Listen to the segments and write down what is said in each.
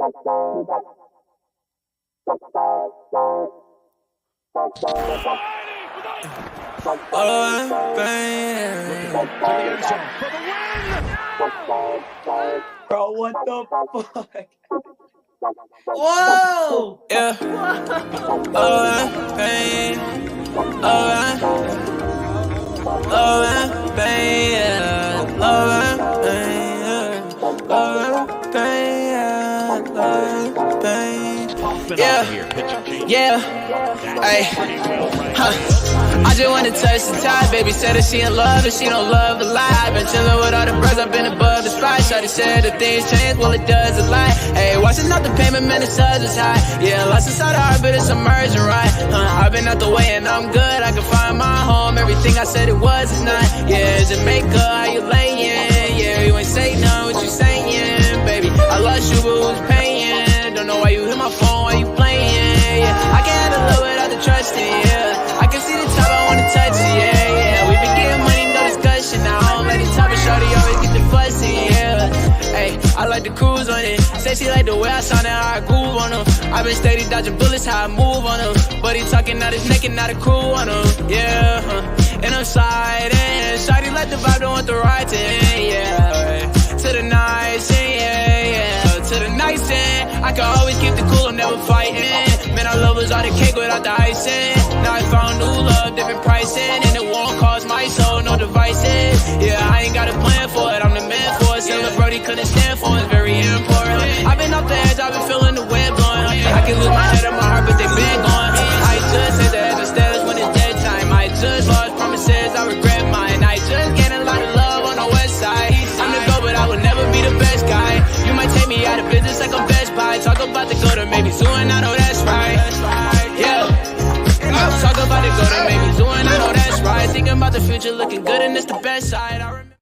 Bro, what the fuck? Whoa! Yeah. Pain. Yeah. Hey. I just wanna touch the top. Baby said that she in love and she don't love a lie. I've been chillin' with all the bros, I've been above the spot. Shawty said that things change, well it does a lot. Hey, watching out the payment, man, the suds is high. Yeah, lost inside the heart, but it's emerging right. I've been out the way and I'm good. I can find my home. Everything I said it was is not. Yeah, Jamaica, how you layin'? Yeah, you ain't say none, what you saying, baby? I lost you, but who's paying? Don't know why you hit my phone, why you playing? Yeah, I can't handle it without the trusting. Yeah, I can see the top, I wanna touch it. Yeah. We been getting money, no discussion. Now I don't let it top, but shorty always get the fussing. Yeah, hey, I like the cruise on it. Say she like the way I sound and how I groove on them. I been steady dodging bullets, how I move on them. But he talking out his neck and not a crew on them. Yeah, and I'm sliding. Shawty let the vibe, don't want the ride to end. Yeah, to the nice end. Yeah, to the nice end. I can always keep the cool, I'm never fighting. Man, I love was all the cake without the icing. Now I found new love, different pricing. And it won't cost my soul, no devices. Yeah, I ain't got a plan for it, I'm the man for it. Silver Brody couldn't stand for it, it's very important. I've been off the edge, I've been feeling the wind blowing. I can lose my head and my heart, but they been gone. I just hit the edge of stairs when it's dead time. I just lost promises, I regret mine. I just gained a lot of love on the west side. I'm the go, but I would never be the best guy. You might take me out of business like I'm Best Buy. Talk about the go to maybe soon, I know that's right. Yeah. Talk about the go to maybe soon, I know that's right. Thinking about the future, looking good and it's the best side. I remember.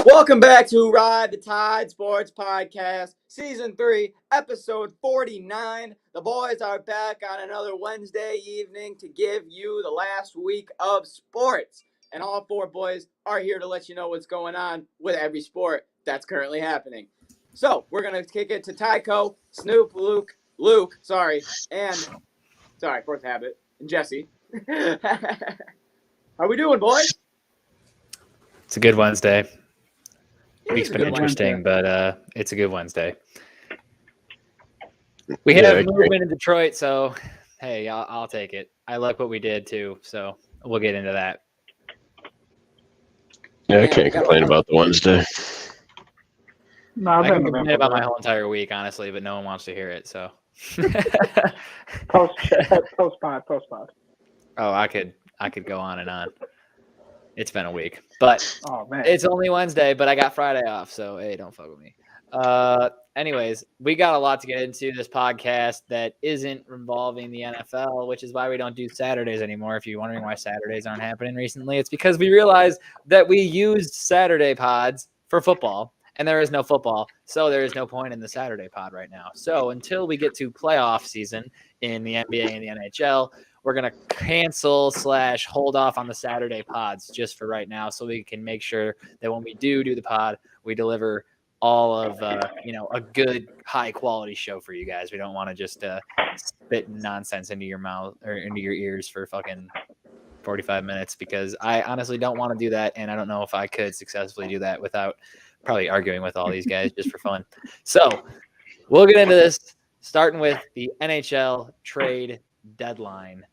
Welcome back to Ride the Tide Sports Podcast, Season 3, Episode 49. The boys are back on another Wednesday evening to give you the last week of sports. And all four boys are here to let you know what's going on with every sport that's currently happening. So, we're going to kick it to Tycho, Snoop, Luke, and, fourth habit, and Jesse. How we doing, boys? It's a good Wednesday. Week's been interesting, but it's a good Wednesday. We had a movement in Detroit, so hey, I'll take it. I like what we did too, so we'll get into that. Yeah, I can't complain about the Wednesday. No, I can complain about my whole entire week, honestly, but no one wants to hear it. So post pod. Oh, I could go on and on. It's been a week, but it's only Wednesday, but I got Friday off, so hey, don't fuck with me. Anyways, we got a lot to get into this podcast that isn't involving the NFL, which is why we don't do Saturdays anymore. If you're wondering why Saturdays aren't happening recently, it's because we realized that we used Saturday pods for football, and there is no football, so there is no point in the Saturday pod right now. So until we get to playoff season in the NBA and the NHL, we're going to cancel / hold off on the Saturday pods just for right now so we can make sure that when we do the pod, we deliver all of, a good high-quality show for you guys. We don't want to just spit nonsense into your mouth or into your ears for fucking 45 minutes because I honestly don't want to do that, and I don't know if I could successfully do that without probably arguing with all these guys just for fun. So we'll get into this, starting with the NHL trade deadline.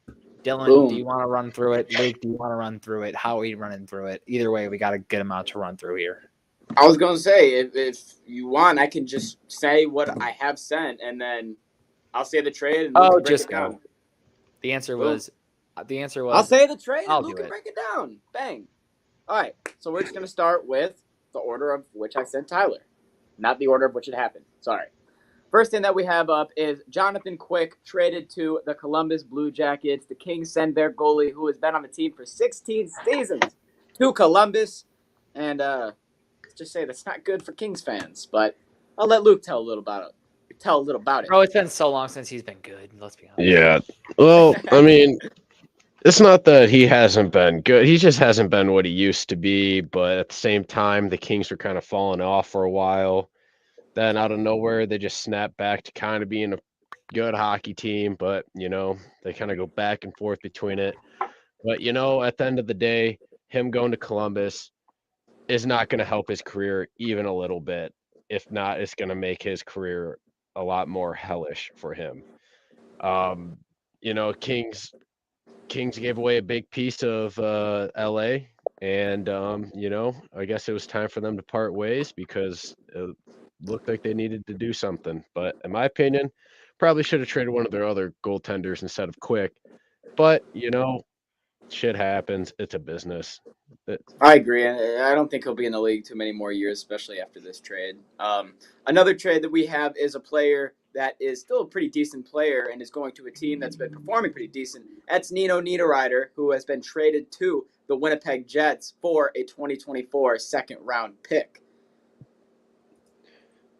Dylan, Boom. Do you want to run through it? Luke, do you want to run through it? How are we running through it? Either way, we got a good amount to run through here. I was going to say, if you want, I can just say what I have sent, and then I'll say the trade. And just go. Down. The answer was, I'll say the trade, and Luke can break it down. Bang. All right, so we're just going to start with the order of which I sent Tyler, not the order of which it happened. Sorry. First thing that we have up is Jonathan Quick traded to the Columbus Blue Jackets. The Kings send their goalie, who has been on the team for 16 seasons, to Columbus. And let's just say that's not good for Kings fans. But I'll let Luke tell a little about it. Bro, it's been so long since he's been good. Let's be honest. Yeah. Well, I mean, it's not that he hasn't been good. He just hasn't been what he used to be. But at the same time, the Kings were kind of falling off for a while. Then out of nowhere, they just snap back to kind of being a good hockey team, but they kind of go back and forth between it. But at the end of the day, him going to Columbus is not going to help his career even a little bit. If not, it's going to make his career a lot more hellish for him. Kings gave away a big piece of LA, and I guess it was time for them to part ways because it looked like they needed to do something. But in my opinion, probably should have traded one of their other goaltenders instead of Quick. But shit happens. It's a business. I agree. I don't think he'll be in the league too many more years, especially after this trade. Another trade that we have is a player that is still a pretty decent player and is going to a team that's been performing pretty decent. That's Nino Niederreiter, who has been traded to the Winnipeg Jets for a 2024 second-round pick.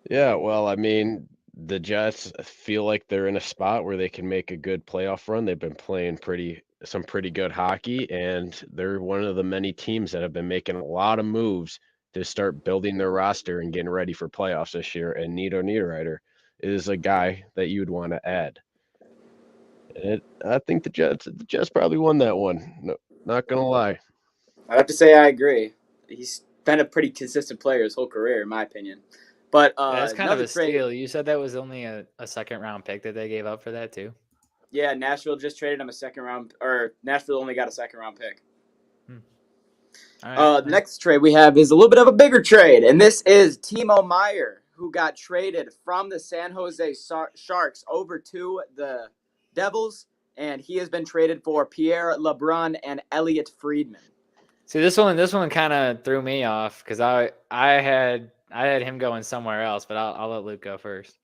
Yeah, well, I mean, the Jets feel like they're in a spot where they can make a good playoff run. They've been playing some pretty good hockey, and they're one of the many teams that have been making a lot of moves to start building their roster and getting ready for playoffs this year. And Nito Niederreiter is a guy that you'd want to add. And I think the Jets probably won that one. No, not gonna lie. I have to say I agree. He's been a pretty consistent player his whole career, in my opinion. But that's kind of a trade, steal. You said that was only a second-round pick that they gave up for that too. Yeah, Nashville just traded him a second-round, or Nashville only got a second-round pick. All right. Next trade we have is a little bit of a bigger trade, and this is Timo Meier, who got traded from the San Jose Sharks over to the Devils, and he has been traded for Pierre LeBrun and Elliot Friedman. See, this one kind of threw me off because I had him going somewhere else, but I'll let Luke go first.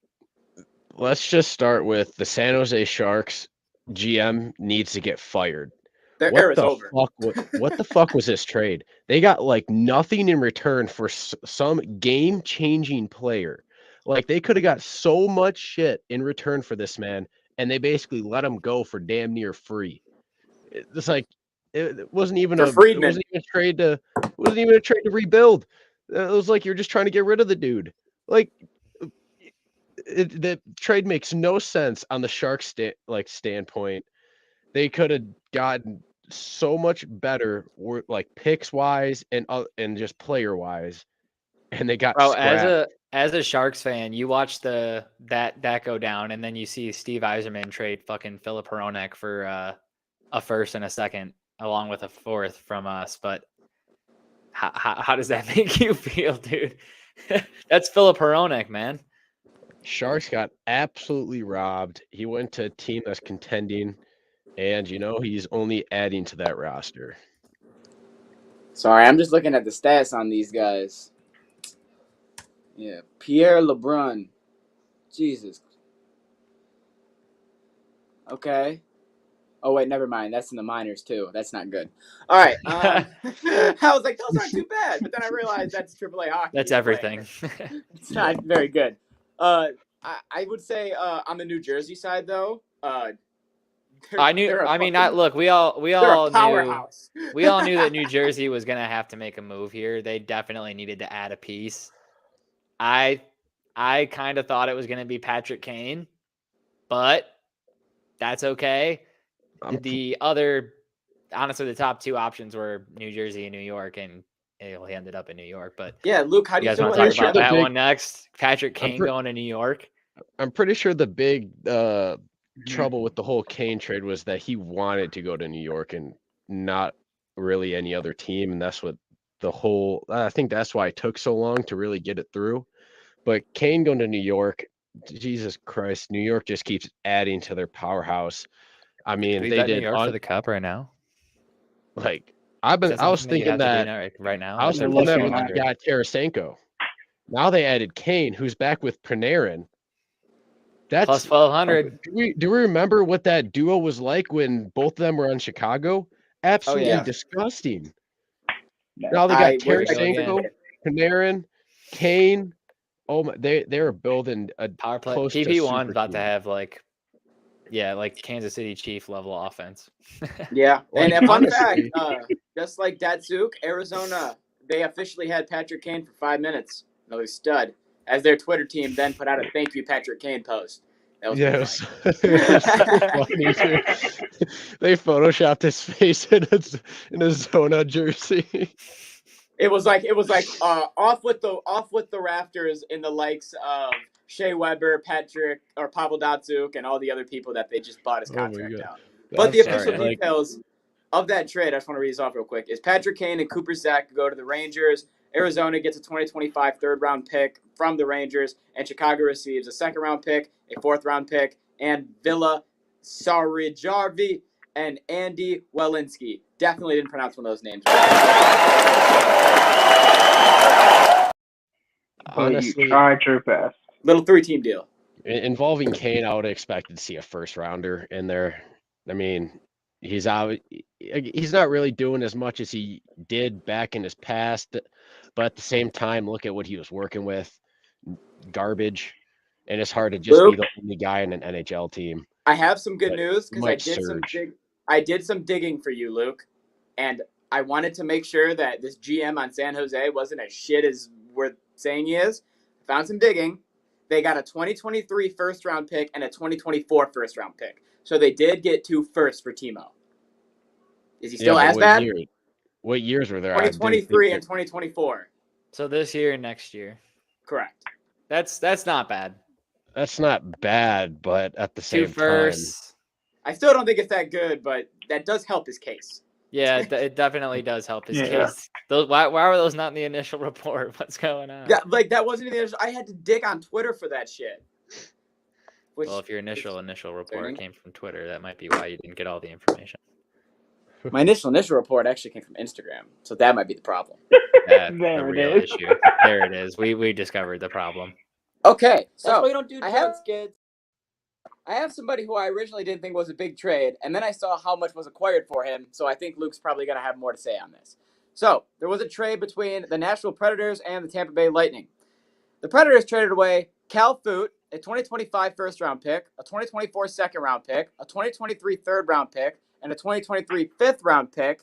Let's just start with the San Jose Sharks GM needs to get fired. Their era is over. What the fuck was this trade? They got like nothing in return for some game-changing player. Like they could have got so much shit in return for this man, and they basically let him go for damn near free. It's like it wasn't even a trade to rebuild. It was like you're just trying to get rid of the dude. Like the trade makes no sense on the Sharks standpoint. They could have gotten so much better, like picks wise and just player wise, and they got scrapped. As a Sharks fan, you watch that go down, and then you see Steve Yzerman trade fucking Philip Hronek for a first and a second, along with a fourth from us. But how does that make you feel, dude? That's Philip Hronek, man. Sharks got absolutely robbed. He went to a team that's contending, and he's only adding to that roster. Sorry, I'm just looking at the stats on these guys. Yeah, Pierre LeBrun. Jesus. Okay. Oh, wait, never mind. That's in the minors, too. That's not good. All right. I was like, those aren't too bad. But then I realized that's AAA hockey. That's everything. It's not very good. I would say on the New Jersey side, though, look, we all knew that New Jersey was going to have to make a move here. They definitely needed to add a piece. I kind of thought it was going to be Patrick Kane, but that's okay. The top two options were New Jersey and New York, and he ended up in New York. But yeah, Luke, how do you want to talk about that one next? Patrick Kane going to New York. I'm pretty sure the big trouble with the whole Kane trade was that he wanted to go to New York and not really any other team, and that's what I think that's why it took so long to really get it through. But Kane going to New York, Jesus Christ, New York just keeps adding to their powerhouse. I mean, they did New York for the cup right now. Like I was thinking that right now. I was thinking that when they got Tarasenko. Now they added Kane, who's back with Panarin. That's plus 1,200. Do we remember what that duo was like when both of them were on Chicago? Absolutely disgusting. Now they got Tarasenko, Panarin, Kane. Oh my! They're building a power play. PP1's about to have like Kansas City Chief level offense. Yeah, and a fun fact, just like Datsuk, Arizona, they officially had Patrick Kane for 5 minutes. Another stud. as their Twitter team then put out a thank you Patrick Kane post. That was it was so funny too. They photoshopped his face in a Zona jersey. It was like off with the rafters in the likes of Shea Weber, Patrick or Pavel Datsyuk, and all the other people that they just bought his contract out. But the official details of that trade, I just want to read this off real quick, is Patrick Kane and Cooper Zach go to the Rangers. Arizona gets a 2025 third-round pick from the Rangers, and Chicago receives a second-round pick, a fourth-round pick, and Villa Sarijarvi and Andy Welinski. Definitely didn't pronounce one of those names right. Honestly, you tried your best. Little 3-team deal. Involving Kane, I would have expected to see a first-rounder in there. I mean, he's not really doing as much as he did back in his past, but at the same time, look at what he was working with. Garbage. And it's hard to just be the only guy in an NHL team. I have some good news because I did some digging for you, Luke, and I wanted to make sure that this GM on San Jose wasn't as shit as we're saying he is. I found some digging. They got a 2023 first-round pick and a 2024 first-round pick. So they did get 2 firsts for Timo. Is he still as bad? What years were there? 2023 and 2024. So this year and next year. Correct. That's not bad. That's not bad, but at the same 2 firsts. I still don't think it's that good, but that does help his case. Yeah, it definitely does help his case. Why were those not in the initial report? What's going on? That wasn't in the initial. I had to dig on Twitter for that shit. Well, if your initial report came from Twitter, that might be why you didn't get all the information. My initial report actually came from Instagram, so that might be the problem. That's the real issue. There it is. We discovered the problem. Okay, so that's why we don't do trades, kids. I have somebody who I originally didn't think was a big trade, and then I saw how much was acquired for him, so I think Luke's probably going to have more to say on this. So, there was a trade between the Nashville Predators and the Tampa Bay Lightning. The Predators traded away Cal Foot, a 2025 first-round pick, a 2024 second-round pick, a 2023 third-round pick, and a 2023 fifth-round pick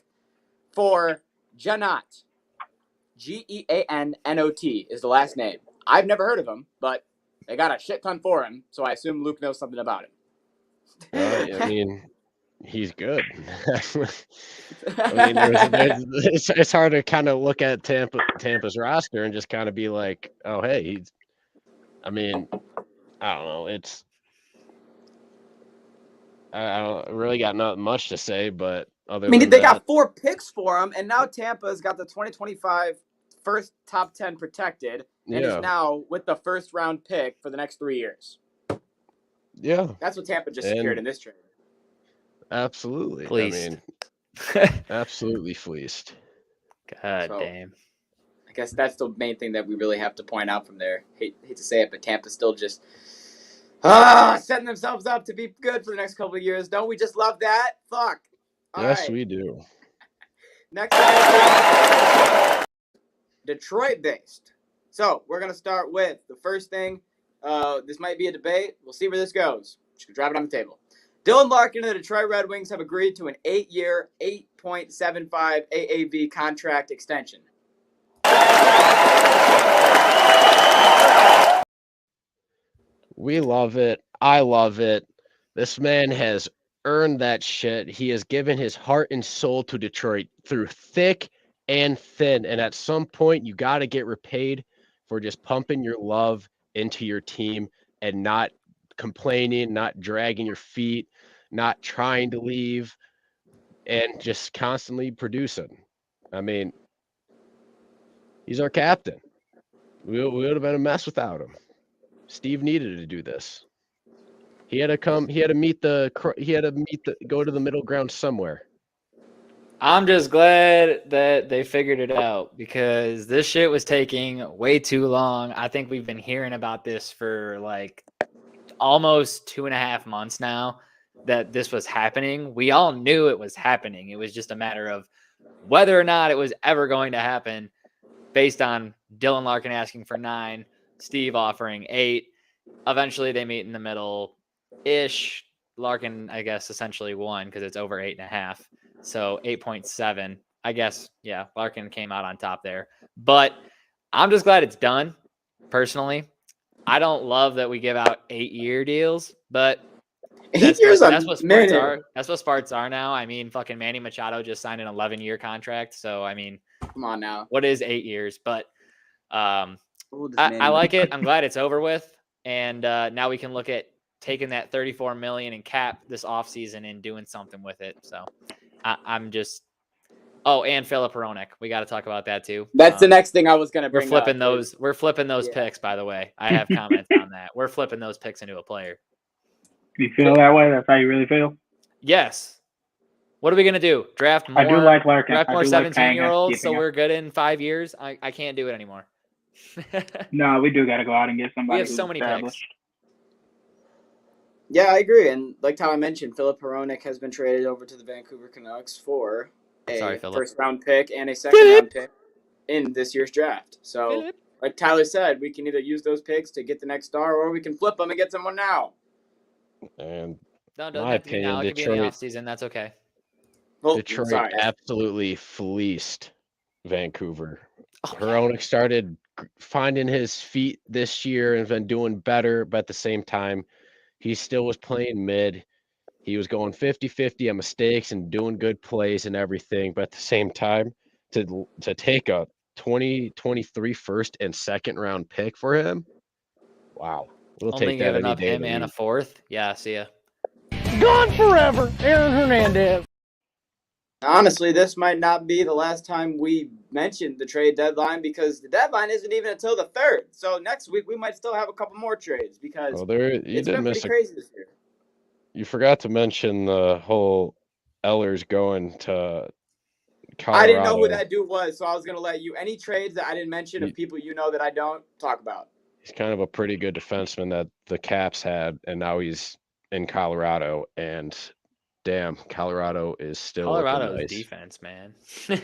for Janot. Geannot is the last name. I've never heard of him, but they got a shit ton for him, so I assume Luke knows something about him. I mean, he's good. I mean, it's hard to kind of look at Tampa's roster and just kind of be like, oh, hey, I don't know. I don't really got not much to say, but they got 4 picks for him, and now Tampa's got the 2025 first top 10 protected, and is now with the first round pick for the next 3 years. Yeah. That's what Tampa just secured in this trade. Absolutely. Fleeced. I mean, absolutely fleeced. God damn. I guess that's the main thing that we really have to point out from there. Hate to say it, but Tampa's still just setting themselves up to be good for the next couple of years. Don't we just love that? Fuck. Yes, we do. Next, Detroit-based. So we're going to start with the first thing. This might be a debate. We'll see where this goes. Just drop it on the table. Dylan Larkin and the Detroit Red Wings have agreed to an 8-year, $8.75 AAV contract extension. We love it. I love it. This man has earned that shit. He has given his heart and soul to Detroit through thick and thin. And at some point, you got to get repaid for just pumping your love into your team and not complaining, not dragging your feet, not trying to leave, and just constantly producing. I mean, he's our captain. We would have been a mess without him. Steve needed to do this. He had to go to the middle ground somewhere. I'm just glad that they figured it out because this shit was taking way too long. I think we've been hearing about this for like almost 2.5 months now that this was happening. We all knew it was happening. It was just a matter of whether or not it was ever going to happen based on Dylan Larkin asking for 9, Steve offering 8. Eventually they meet in the middle-ish. Larkin, I guess, essentially won because it's over 8.5. So 8.7, I guess. Yeah, Larkin came out on top there. But I'm just glad it's done, personally. I don't love that we give out 8-year deals, but 8 years that's what sports minute. are. That's what sports are now. I mean, fucking Manny Machado just signed an 11-year contract. So I mean, Come on now. what is 8 years? But I Manny like it. I'm glad it's over with, and now we can look at taking that $34 million in cap this offseason and doing something with it. So I'm just. Oh, and Philip Hronek. We got to talk about that too. That's the next thing I was going to bring We're flipping up. those. We're flipping those picks, by the way. I have comments on that. We're flipping those picks into a player. You feel that way? That's how you really feel? Yes. What are we going to do? Draft more? I do like Larkin. Draft more 17-year-olds so we're good in 5 years? I can't do it anymore. No, we do got to go out and get somebody. We have so many picks. Yeah, I agree. And like Tyler mentioned, Philip Hronek has been traded over to the Vancouver Canucks for a first-round pick and a second-round pick in this year's draft. So, like Tyler said, we can either use those picks to get the next star, or we can flip them and get someone now. And no, doesn't have to be now. It could be in the offseason. That's okay. Well, Detroit absolutely fleeced Vancouver. Oh, Hronek started finding his feet this year and been doing better, but at the same time, he still was playing mid. He was going 50-50 on mistakes and doing good plays and everything. But at the same time, to take a 2023 first and second round pick for him, wow. We'll only take that giving any up day him and a fourth. Yeah, see ya. Gone forever, Aaron Hernandez. Honestly, this might not be the last time we mentioned the trade deadline, because the deadline isn't even until the 3rd. So next week we might still have a couple more trades, because it's been pretty crazy this year. You forgot to mention the whole Ellers going to Colorado. I didn't know who that dude was, so I was going to let you. Any trades that I didn't mention of people you know that I don't, talk about. He's kind of a pretty good defenseman that the Caps had, and now he's in Colorado. And damn, Colorado is still Colorado's nice. Defense, man. They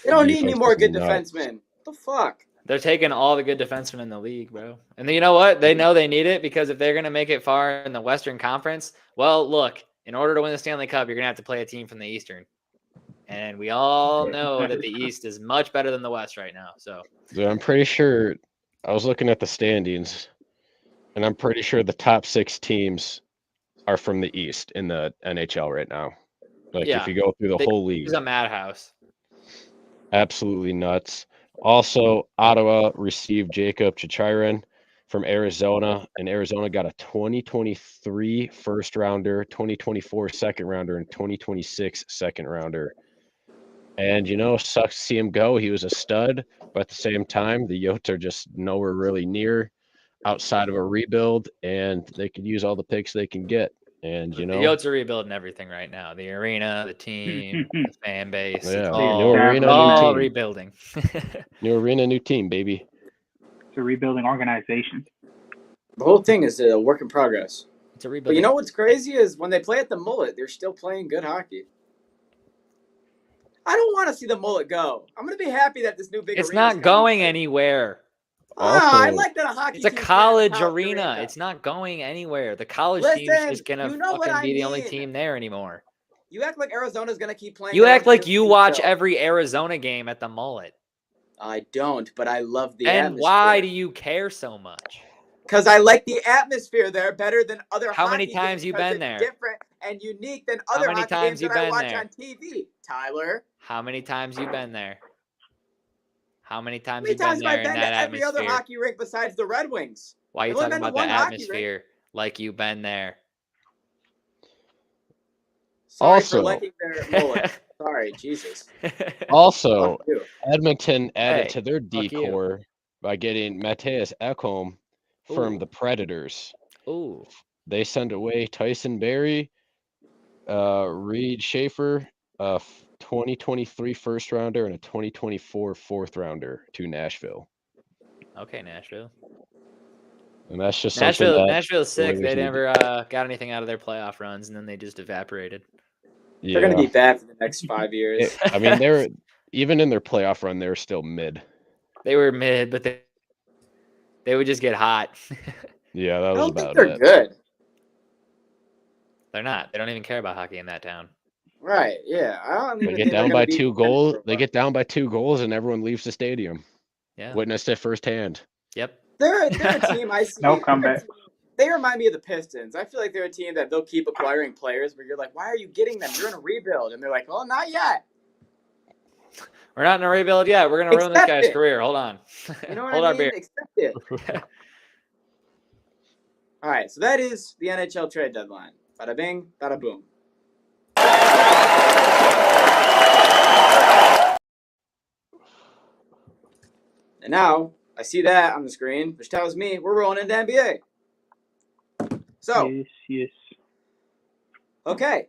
don't need any more good defensemen. What the fuck? They're taking all the good defensemen in the league, bro. And you know what? They know they need it, because if they're going to make it far in the Western Conference, well, look, in order to win the Stanley Cup, you're going to have to play a team from the Eastern. And we all know that the East is much better than the West right now. So I'm pretty sure I was looking at the standings, and I'm pretty sure the top 6 teams are from the East in the NHL right now. Like, if you go through the whole league. It's a madhouse. Absolutely nuts. Also, Ottawa received Jacob Chicharian from Arizona, and Arizona got a 2023 first rounder, 2024 second rounder, and 2026 second rounder. And, sucks to see him go. He was a stud, but at the same time, the Yotes are just nowhere really near outside of a rebuild, and they could use all the picks they can get. And, the Yotes are rebuilding everything right now. The arena, the team, the fan base. Yeah, it's all, new arena, all new team. rebuilding. New arena, new team, baby. It's a rebuilding organization. The whole thing is a work in progress. It's a rebuilding. But you know what's crazy is when they play at the Mullet, they're still playing good hockey. I don't want to see the Mullet go. I'm going to be happy that this new big It's not going anywhere. I like that a hockey It's a college arena. It's not going anywhere. The college team is just going to fucking be the only team there anymore. You act like Arizona's going to keep playing. You act like you watch every Arizona game at the Mullet. I don't, but I love the atmosphere. And why do you care so much? Because I like the atmosphere there better than other How many hockey times games, you been there? Different and unique than other hockey games that I watch on TV, Tyler. How many times you been there? How many times you been there in that to every atmosphere? other hockey rink besides the Red Wings. Why are you talking about the atmosphere like you've been there? Sorry for liking their mullet. Sorry, Jesus. Also, Edmonton added to their decor by getting Matthias Ekholm from the Predators. Ooh. They sent away Tyson Barrie, Reed Schaefer, 2023 first rounder and a 2024 fourth rounder to Nashville. Okay, Nashville. And that's just Nashville's sick. They never got anything out of their playoff runs, and then they just evaporated. Yeah. They're going to be bad for the next 5 years. I mean, they're even in their playoff run, they were still mid. They were mid, but they would just get hot. Yeah, that was about it. They're good. They're not. They don't even care about hockey in that town. Right. Yeah. They get down by 2 goals. They get down by 2 goals, and everyone leaves the stadium. Yeah. Witnessed it firsthand. Yep. They're a team I see. No comeback. They remind me of the Pistons. I feel like they're a team that they'll keep acquiring players where you're like, why are you getting them? You're in a rebuild. And they're like, well, not yet. We're not in a rebuild yet. We're going to ruin this guy's career. Hold on. You know what Hold I our mean? beer. Accept it. All right, so that is the NHL trade deadline. Bada bing, bada boom. And now I see that on the screen, which tells me we're rolling into NBA. So, yes. Okay,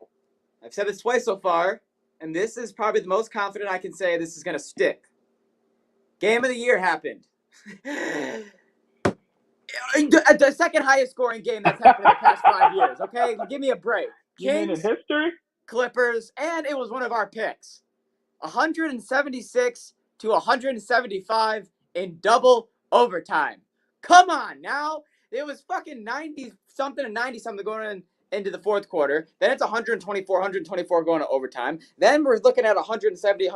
I've said this twice so far, and this is probably the most confident I can say this is going to stick. Game of the year happened. The second highest scoring game that's happened in the past 5 years, okay? Give me a break. You mean in history? Clippers, and it was one of our picks. 176 to 175 in double overtime. Come on now. It was fucking 90-something and 90-something going into the fourth quarter. Then it's 124 going to overtime. Then we're looking at 170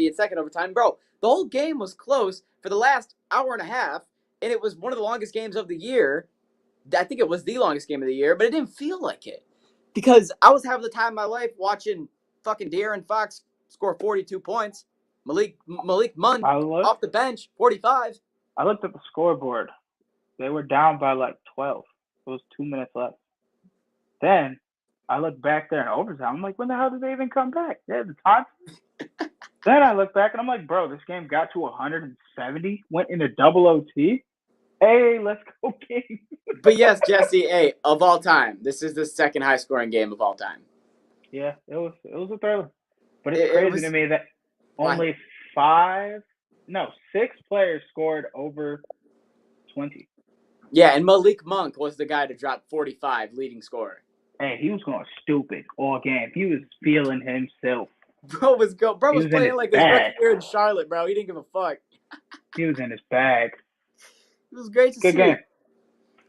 in second overtime. Bro, the whole game was close for the last hour and a half, and it was one of the longest games of the year. I think it was the longest game of the year, but it didn't feel like it. Because I was having the time of my life watching fucking De'Aaron Fox score 42 points. Malik Monk off the bench, 45. I looked at the scoreboard. They were down by like 12. It was 2 minutes left. Then I looked back there in overtime. I'm like, when the hell did they even come back? They had the time. Then I look back and I'm like, bro, this game got to 170, went into double OT. Hey, let's go, King. But yes, Jesse, hey, of all time, this is the second high scoring game of all time. Yeah, it was a thriller. But it's crazy to me that only 6 players scored over 20. Yeah, and Malik Monk was the guy to drop 45, leading scorer. Hey, he was going stupid all game. He was feeling himself. Bro was playing like his rookie year in Charlotte, bro. He didn't give a fuck. He was in his bag. It was great to see. Good game.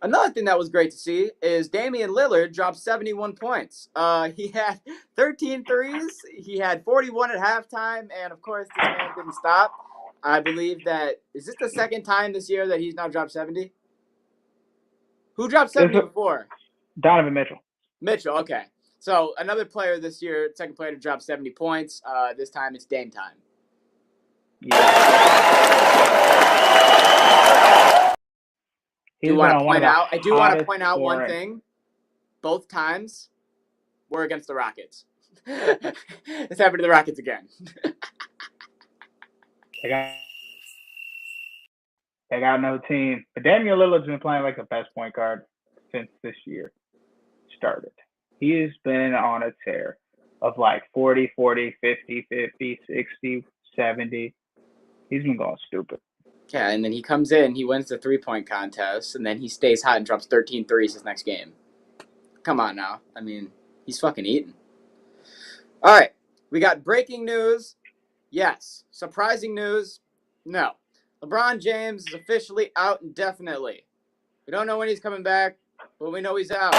Another thing that was great to see is Damian Lillard dropped 71 points. He had 13 threes. He had 41 at halftime. And, of course, this man didn't stop. I believe that – is this the second time this year that he's now dropped 70? Who dropped 70 before? Donovan Mitchell. Mitchell, okay. So, another player this year, second player to drop 70 points. This time it's Dame time. Yeah. I do want to point out one thing. Both times, we're against the Rockets. It's happened to the Rockets again. They got no team. But Damian Lillard's been playing like the best point guard since this year started. He has been on a tear of like 40, 50, 60, 70. He's been going stupid. Yeah, and then he comes in, he wins the three-point contest, and then he stays hot and drops 13 threes his next game. Come on now. I mean, he's fucking eating. All right, we got breaking news. Yes. Surprising news. No. LeBron James is officially out indefinitely. We don't know when he's coming back, but we know he's out.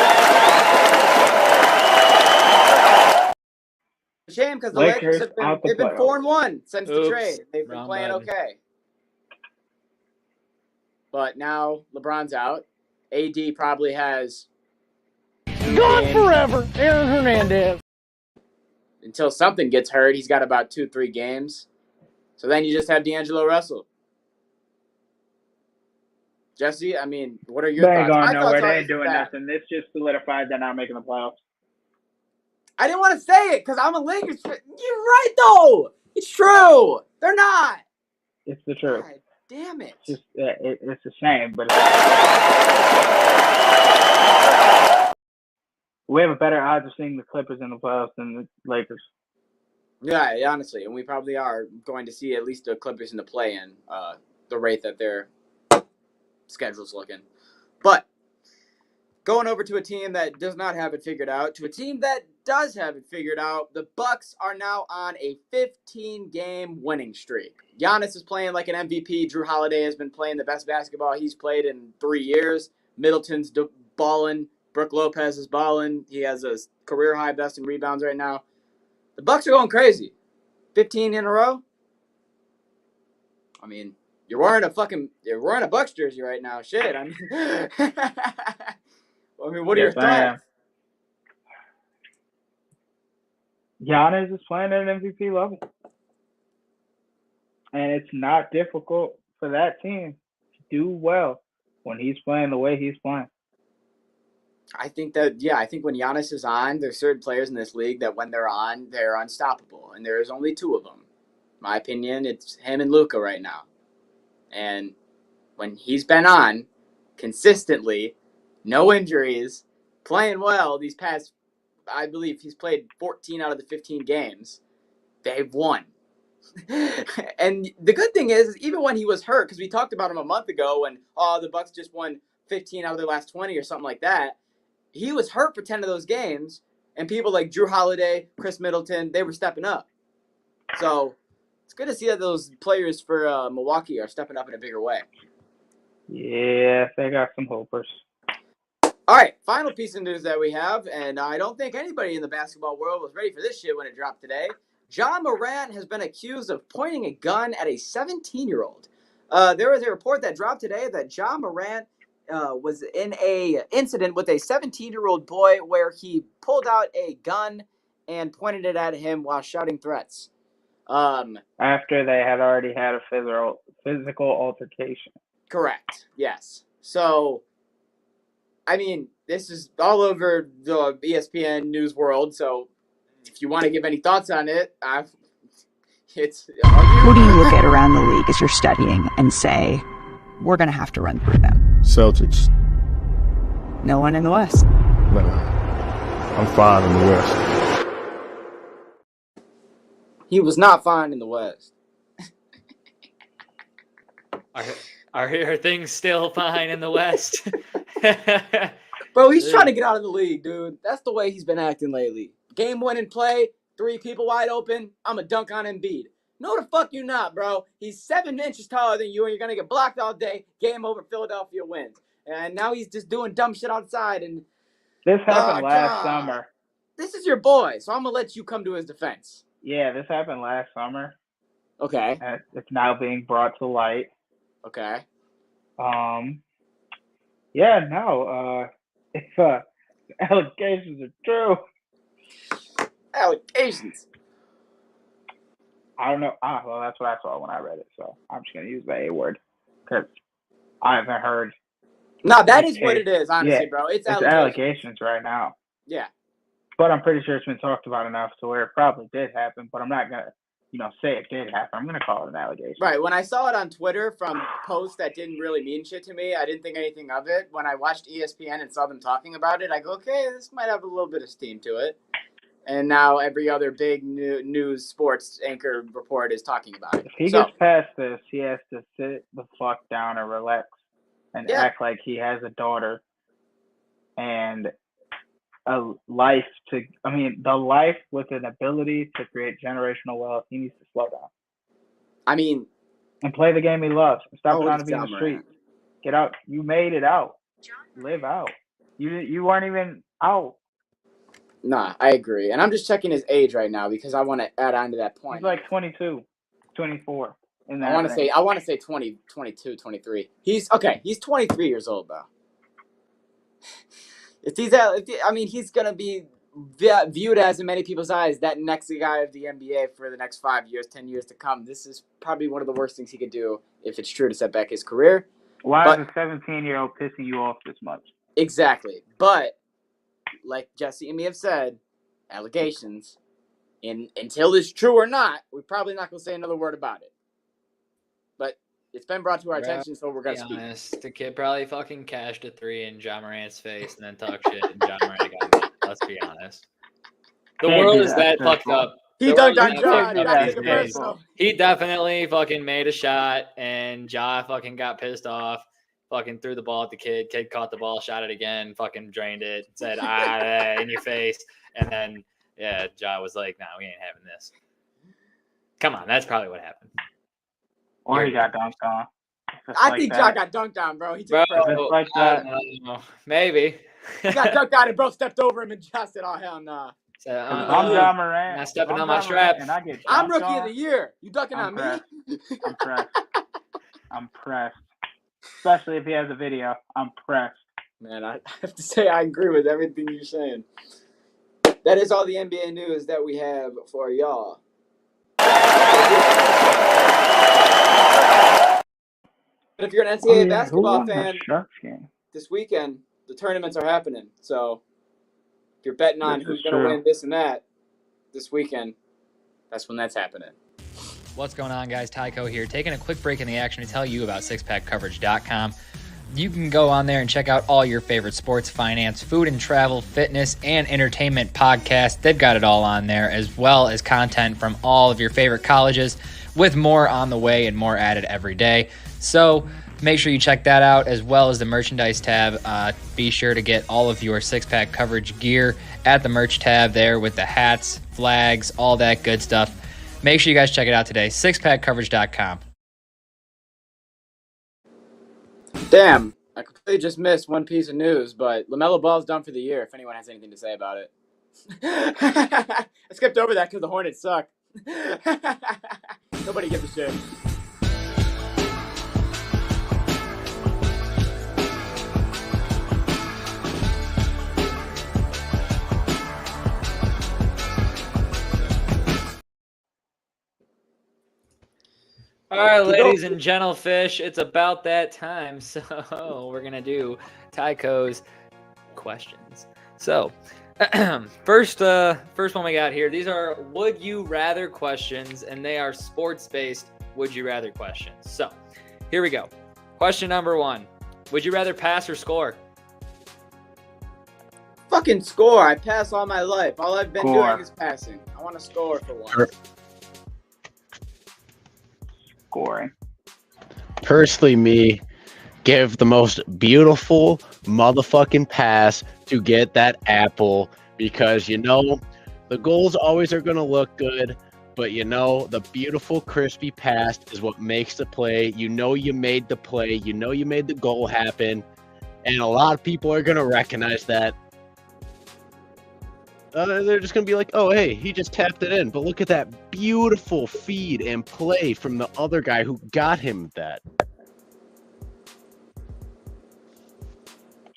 It's a shame because the Lakers have been 4-1 since the trade. They've been playing okay. But now LeBron's out. AD probably has gone forever, Aaron Hernandez. Until something gets hurt, he's got about 2-3 games. So then you just have D'Angelo Russell. Jesse, I mean, what are your thoughts? They ain't going nowhere. They ain't doing nothing. This just solidified they're not making the playoffs. I didn't want to say it because I'm a Lakers fan. You're right, though. It's true. They're not. It's the truth. God damn it. It's just it's a shame, but we have a better odds of seeing the Clippers in the playoffs than the Lakers. Yeah, honestly, and we probably are going to see at least the Clippers in the play-in, the rate that their schedule's looking. But going over to a team that does not have it figured out, to a team that does have it figured out, the Bucks are now on a 15-game winning streak. Giannis is playing like an MVP. Drew Holiday has been playing the best basketball he's played in 3 years. Middleton's balling. Brook Lopez is balling. He has a career-high best in rebounds right now. The Bucks are going crazy. 15 in a row. I mean, You're wearing a Bucks jersey right now. Shit. I mean, what are your thoughts? Giannis is playing at an MVP level. And it's not difficult for that team to do well when he's playing the way he's playing. I think when Giannis is on, there's certain players in this league that when they're on, they're unstoppable. And there's only two of them. In my opinion, it's him and Luka right now. And when he's been on consistently, no injuries, playing well these past, I believe he's played 14 out of the 15 games, they've won. And the good thing is even when he was hurt, because we talked about him a month ago when the Bucks just won 15 out of their last 20 or something like that, he was hurt for 10 of those games, and people like Drew Holiday, Chris Middleton, they were stepping up. So it's good to see that those players for Milwaukee are stepping up in a bigger way. Yeah, they got some hopers. All right, final piece of news that we have, and I don't think anybody in the basketball world was ready for this shit when it dropped today. Ja Morant has been accused of pointing a gun at a 17-year-old. There was a report that dropped today that Ja Morant was in a incident with a 17-year-old boy where he pulled out a gun and pointed it at him while shouting threats. After they had already had a physical altercation. Correct. Yes. So, I mean, this is all over the ESPN news world. So, if you want to give any thoughts on it, Who do you look at around the league as you're studying and say, we're going to have to run through them? Celtics. No one in the West. No. I'm fine in the West. He was not fine in the West. Are things still fine in the West? Bro, he's trying to get out of the league, dude. That's the way he's been acting lately. Game winning play, 3 people wide open, I'm a dunk on Embiid. No, the fuck you not, bro. He's 7 inches taller than you, and you're going to get blocked all day. Game over, Philadelphia wins. And now he's just doing dumb shit outside. And this happened last summer. This is your boy, so I'm going to let you come to his defense. Yeah, this happened last summer. Okay. And it's now being brought to light. Okay. Yeah, no. If allegations are true. Allegations. I don't know. Well, that's what I saw when I read it, so I'm just going to use the A word because I haven't heard. No, that is what it is, honestly, bro. It's allegations right now. Yeah. But I'm pretty sure it's been talked about enough to where it probably did happen, but I'm not going to, say it did happen. I'm going to call it an allegation. Right. When I saw it on Twitter from posts that didn't really mean shit to me, I didn't think anything of it. When I watched ESPN and saw them talking about it, I go, okay, this might have a little bit of steam to it. And now every other big news sports anchor report is talking about it. If he gets past this, he has to sit the fuck down and relax and act like he has a daughter and a life the life with an ability to create generational wealth. He needs to slow down. I mean, and play the game he loves. Stop trying to be in the street. Get out. You made it out. Live out. You weren't even out. Nah, I agree. And I'm just checking his age right now because I want to add on to that point. He's like 22, 24. I want to say 20, 22, 23. He's 23 years old, though. He's going to be viewed as, in many people's eyes, that next guy of the NBA for the next 5 years, 10 years to come. This is probably one of the worst things he could do if it's true to set back his career. Why is a 17-year-old pissing you off this much? Exactly. But like Jesse and me have said, allegations, until it's true or not, we're probably not going to say another word about it. But it's been brought to our attention, so we're going to speak. Honest, the kid probably fucking cashed a 3 in Ja Morant's face and then talked shit, and Ja Morant got it. Let's be honest. The world is that fucked up. He dunked on Ja. He definitely fucking made a shot, and Ja fucking got pissed off. Fucking threw the ball at the kid. Kid caught the ball, shot it again, fucking drained it, said, in your face. And then, Ja was like, we ain't having this. Come on, that's probably what happened. Or he got dunked on. I think Ja got dunked on, bro. He took like that. I don't know. Maybe. He got dunked on and bro stepped over him and Ja said, oh, hell nah. So, I'm Ja Morant. Not stepping on my strap. And I get I'm rookie of the year. You ducking on me? I'm correct. I'm pressed. Especially if he has a video. I'm pressed. Man, I have to say I agree with everything you're saying. That is all the NBA news that we have for y'all. But if you're an NCAA basketball fan, this weekend, the tournaments are happening. So if you're betting on who's going to win this and that this weekend, that's when that's happening. What's going on, guys? Tycho here, taking a quick break in the action to tell you about sixpackcoverage.com. You can go on there and check out all your favorite sports, finance, food and travel, fitness, and entertainment podcasts. They've got it all on there, as well as content from all of your favorite colleges, with more on the way and more added every day. So make sure you check that out, as well as the merchandise tab. Be sure to get all of your six-pack coverage gear at the merch tab there with the hats, flags, all that good stuff. Make sure you guys check it out today, sixpackcoverage.com. Damn, I completely just missed one piece of news, but LaMelo Ball's done for the year, if anyone has anything to say about it. I skipped over that because the Hornets suck. Nobody gives a shit. All right, ladies and gentlefish, it's about that time. So we're going to do Tycho's questions. So first one we got here. These are would you rather questions, and they are sports-based would you rather questions. So here we go. Question number 1. Would you rather pass or score? Fucking score. I pass all my life. All I've been doing is passing. I want to score for once. Scoring. Personally, me, give the most beautiful motherfucking pass to get that apple, because the goals always are going to look good, but the beautiful crispy pass is what makes the play. You made the play, you made the goal happen, and a lot of people are going to recognize that. They're just going to be like, oh, hey, he just tapped it in. But look at that beautiful feed and play from the other guy who got him that.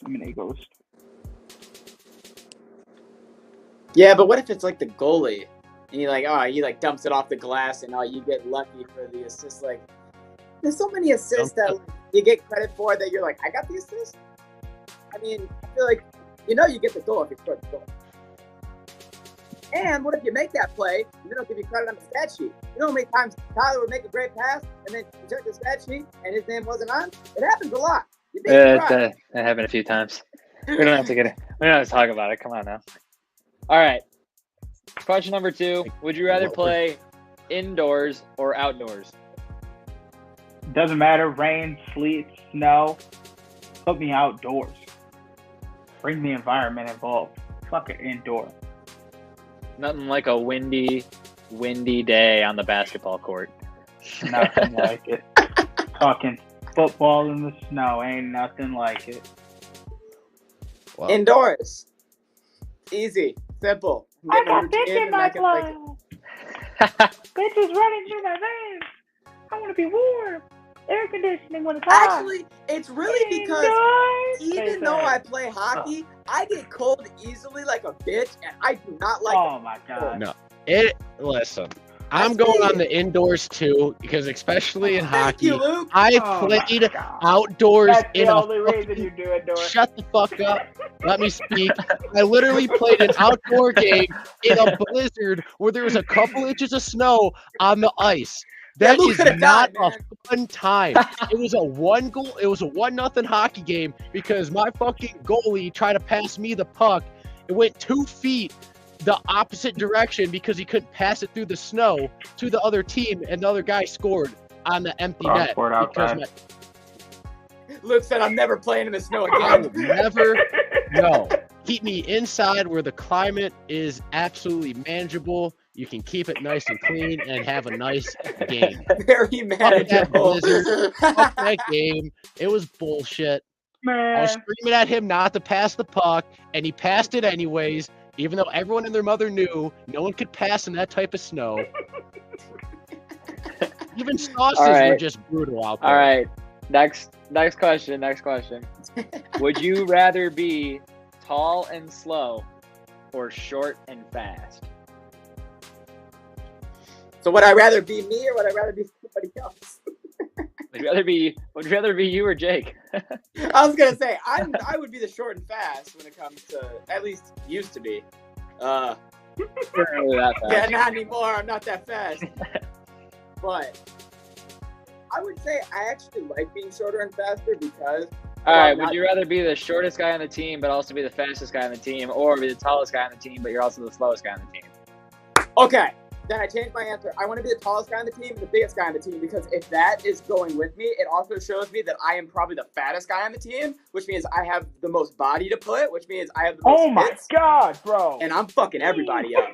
I'm an egoist. Yeah, but what if it's like the goalie? And he dumps it off the glass and you get lucky for the assist. Like, there's so many assists that you get credit for that you're like, I got the assist? I mean, I feel like, you get the goal if you score the goal. And what if you make that play and they don't give you credit on the stat sheet? You know how many times Tyler would make a great pass and then you check the stat sheet and his name wasn't on? It happens a lot. That happened a few times. We don't have to talk about it. Come on now. All right. Question number 2. Would you rather play indoors or outdoors? Doesn't matter. Rain, sleet, snow. Put me outdoors. Bring the environment involved. Fuck it, indoor. Nothing like a windy day on the basketball court. Nothing like it. Talking football in the snow ain't nothing like it. Wow. Indoors. Easy. Simple. I got bitch in my blood. Bitch is running through my veins. I want to be warm. Air conditioning when it's hot. Actually, it's really because even though I play hockey, I get cold easily like a bitch, and I do not like it. Oh my god. No. Listen. I'm going on the indoors too, because especially in hockey, I played outdoors. That's the only reason you do indoors. Shut the fuck up. Let me speak. I literally played an outdoor game in a blizzard where there was a couple inches of snow on the ice. That is not a fun time. It was a 1-0 hockey game because my fucking goalie tried to pass me the puck. It went 2 feet the opposite direction because he couldn't pass it through the snow to the other team, and the other guy scored on the empty net. Luke said, I'm never playing in the snow again. No. Keep me inside where the climate is absolutely manageable. You can keep it nice and clean and have a nice game. Very manageable. Fuck that game. It was bullshit. Man. I was screaming at him not to pass the puck, and he passed it anyways, even though everyone and their mother knew no one could pass in that type of snow. Even sauces right. were just brutal out there. All right. Next question. Would you rather be tall and slow or short and fast? So would I rather be me or would I rather be somebody else? Would you rather be you or Jake? I was gonna say I would be the short and fast when it comes to, at least used to be. You're really that fast. Yeah, not anymore. I'm not that fast. But I would say I actually like being shorter and faster because. All right. Would you rather be the shortest guy on the team but also be the fastest guy on the team, or be the tallest guy on the team but you're also the slowest guy on the team? Okay. Then I changed my answer. I want to be the tallest guy on the team and the biggest guy on the team, because if that is going with me, it also shows me that I am probably the fattest guy on the team, which means I have the most body to put, which means I have the most hits. God, bro. And I'm fucking everybody up.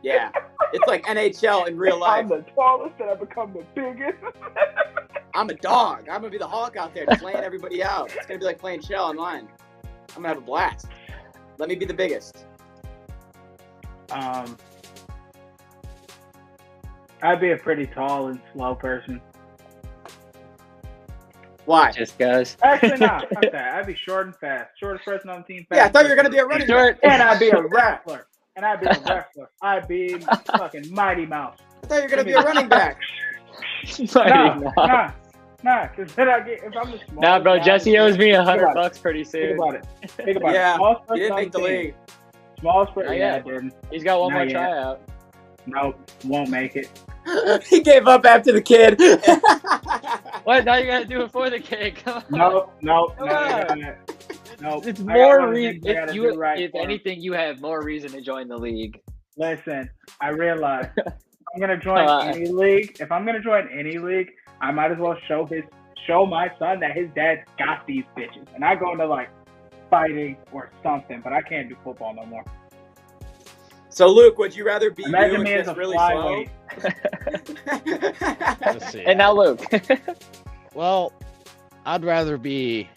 Yeah. It's like NHL in real life. I'm the tallest and I become the biggest. I'm a dog. I'm going to be the Hulk out there playing everybody out. It's going to be like playing Shell online. I'm going to have a blast. Let me be the biggest. I'd be a pretty tall and slow person. Why? Just guys. Actually, not that. I'd be short and fast. Shortest person on the team. Yeah, I thought you were going to be a running back. And I'd be a wrestler. I'd be fucking Mighty Mouse. I thought you were going to be a running back. Nah, because then I get, if I'm the smallest. Nah, bro, Jesse owes me $100 pretty Think soon. about it. Yeah, Smallest you didn't make the league. Smallest person. Not Yeah, I yet. didn't. He's got one Not more yet. tryout. Nope, won't make it. He gave up after the kid. What? Now you gotta do it for the kid. Come on. Nope. Come No. on. It's I got more other reason. things I gotta do right If for 'em. anything, you have more reason to join the league. Listen, I realize if I'm gonna join any league. If I'm gonna join any league, I might as well show my son that his dad's got these bitches, and I go into like fighting or something. But I can't do football no more. So, Luke, would you rather be Imagine you and me as just a really flyweight. Let's see. And now Luke. Well, I'd rather be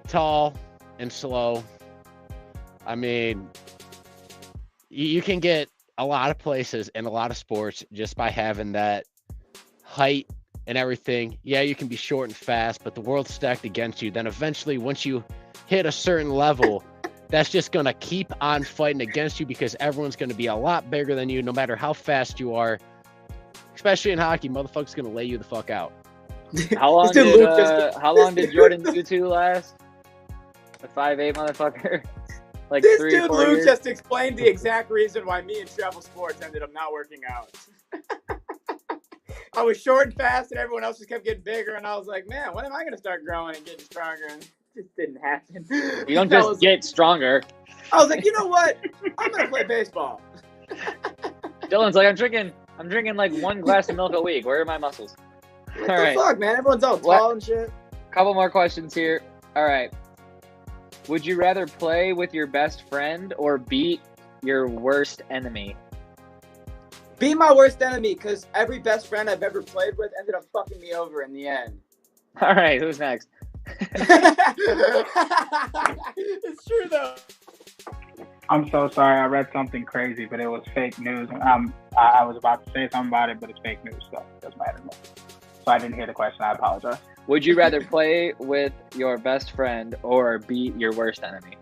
tall and slow. I mean, you can get a lot of places in a lot of sports just by having that height and everything. Yeah, you can be short and fast, but the world's stacked against you. Then eventually, once you hit a certain level, that's just going to keep on fighting against you because everyone's going to be a lot bigger than you no matter how fast you are. Especially in hockey, motherfuckers going to lay you the fuck out. How long did Jordan Tutu last? The 5'8" motherfucker? Like This 3 or dude 4 Luke years? just explained the exact reason why me and travel sports ended up not working out. I was short and fast, and everyone else just kept getting bigger, and I was like, man, when am I going to start growing and getting stronger? And it just didn't happen. You don't just get stronger. I was like, you know what? I'm going to play baseball. Dylan's like, I'm drinking like 1 glass of milk a week. Where are my muscles? What All the right. fuck, man? Everyone's all tall and shit. Couple more questions here. All right. Would you rather play with your best friend or beat your worst enemy? Be my worst enemy, because every best friend I've ever played with ended up fucking me over in the end. All right. Who's next? It's true, though. I'm so sorry. I read something crazy, but it was fake news. I was about to say something about it, but it's fake news, so it doesn't matter. So I didn't hear the question. I apologize. Would you rather play with your best friend or beat your worst enemy?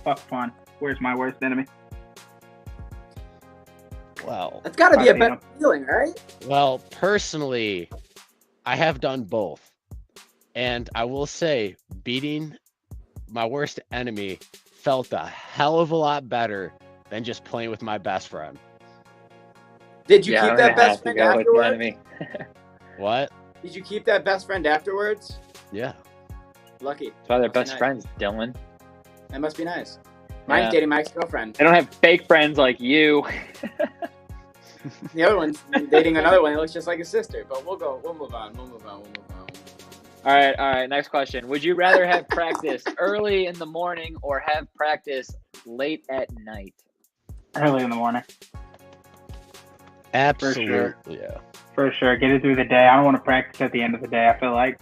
Fuck fun. Where's my worst enemy? Well, That's got to be a better feeling, right? Well, personally, I have done both. And I will say, beating my worst enemy felt a hell of a lot better than just playing with my best friend. Did you keep that best friend afterwards? What? Did you keep that best friend afterwards? Yeah. Lucky. That's why they're best friends, Dylan. That must be nice. Mine's dating my ex-girlfriend. They don't have fake friends like you. The other one's dating another one that looks just like his sister. But we'll move on. All right. Next question. Would you rather have practice early in the morning or have practice late at night? Early in the morning. Absolutely. For sure. Yeah. For sure. Get it through the day. I don't want to practice at the end of the day, I feel like.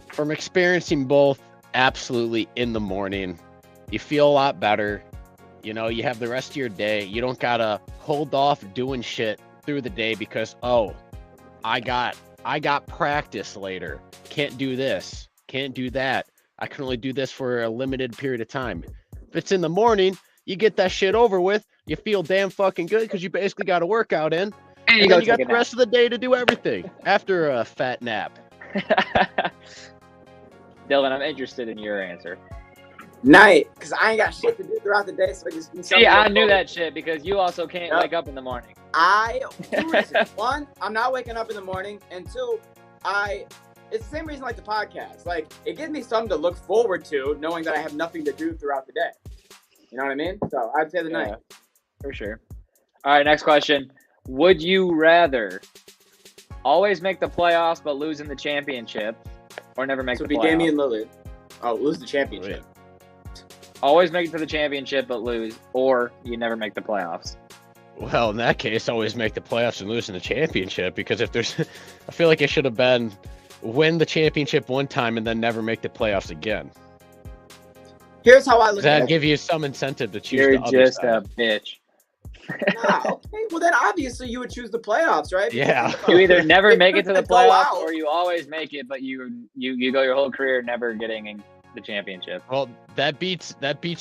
From experiencing both, absolutely in the morning. You feel a lot better. You know, you have the rest of your day. You don't gotta hold off doing shit through the day because, oh, I got practice later. Can't do this. Can't do that. I can only do this for a limited period of time. If it's in the morning, you get that shit over with. You feel damn fucking good because you basically got a workout in. And then you got the rest of the day to do everything after a fat nap. Dylan, I'm interested in your answer. Night, because I ain't got shit to do throughout the day, so I just See, I knew that shit because you also can't wake up in the morning. Two reasons. One, I'm not waking up in the morning, and two, it's the same reason like the podcast. Like, it gives me something to look forward to, knowing that I have nothing to do throughout the day. You know what I mean? So I'd say the night. For sure. All right, next question. Would you rather always make the playoffs but lose in the championship, or never make the playoffs? So be Damian Lillard. Oh, lose the championship. Always make it to the championship but lose, or you never make the playoffs. Well, in that case, always make the playoffs and lose in the championship, because if there's, I feel like it should have been win the championship one time and then never make the playoffs again. Here's how I look at it. That'd give you some incentive to choose You're the other just side. a bitch. Okay. Well, then obviously you would choose the playoffs, right? Yeah. You either never make it to the Go playoffs, out. or you always make it, but you go your whole career never getting the championship. Well, that beats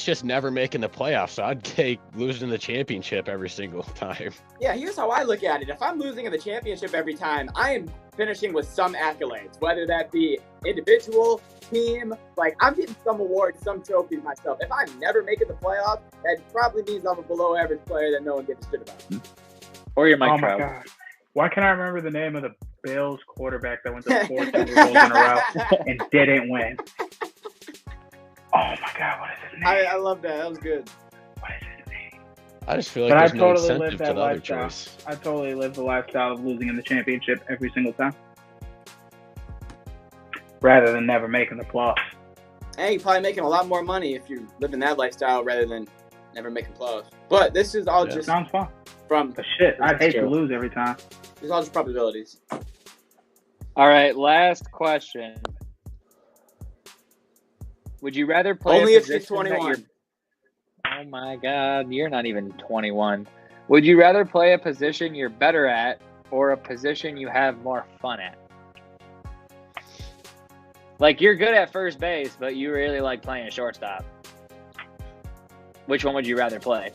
just never making the playoffs. So I'd take losing the championship every single time. Yeah, here's how I look at it. If I'm losing in the championship every time, I am finishing with some accolades, whether that be individual, team. Like, I'm getting some awards, some trophies myself. If I never make it the playoffs, that probably means I'm a below average player that no one gives a shit about. Or you're Mike Oh Trout. my God. Why can't I remember the name of the Bills quarterback that went to 4 Super Bowls in a row and didn't win? Oh my God, what is his name? I love that. That was good. What is his name? I just feel like But I there's no totally incentive live to that the other lifestyle. choice. I totally live the lifestyle of losing in the championship every single time, rather than never making the playoffs. And you're probably making a lot more money if you live in that lifestyle rather than never making playoffs. But this is all just Sounds fun. from But shit, I'd hate to true. lose every time. it's all just probabilities. All right, last question. Would you rather play Only a if she's position that 21. Oh my God, you're not even 21. Would you rather play a position you're better at or a position you have more fun at? Like, you're good at first base, but you really like playing a shortstop. Which one would you rather play?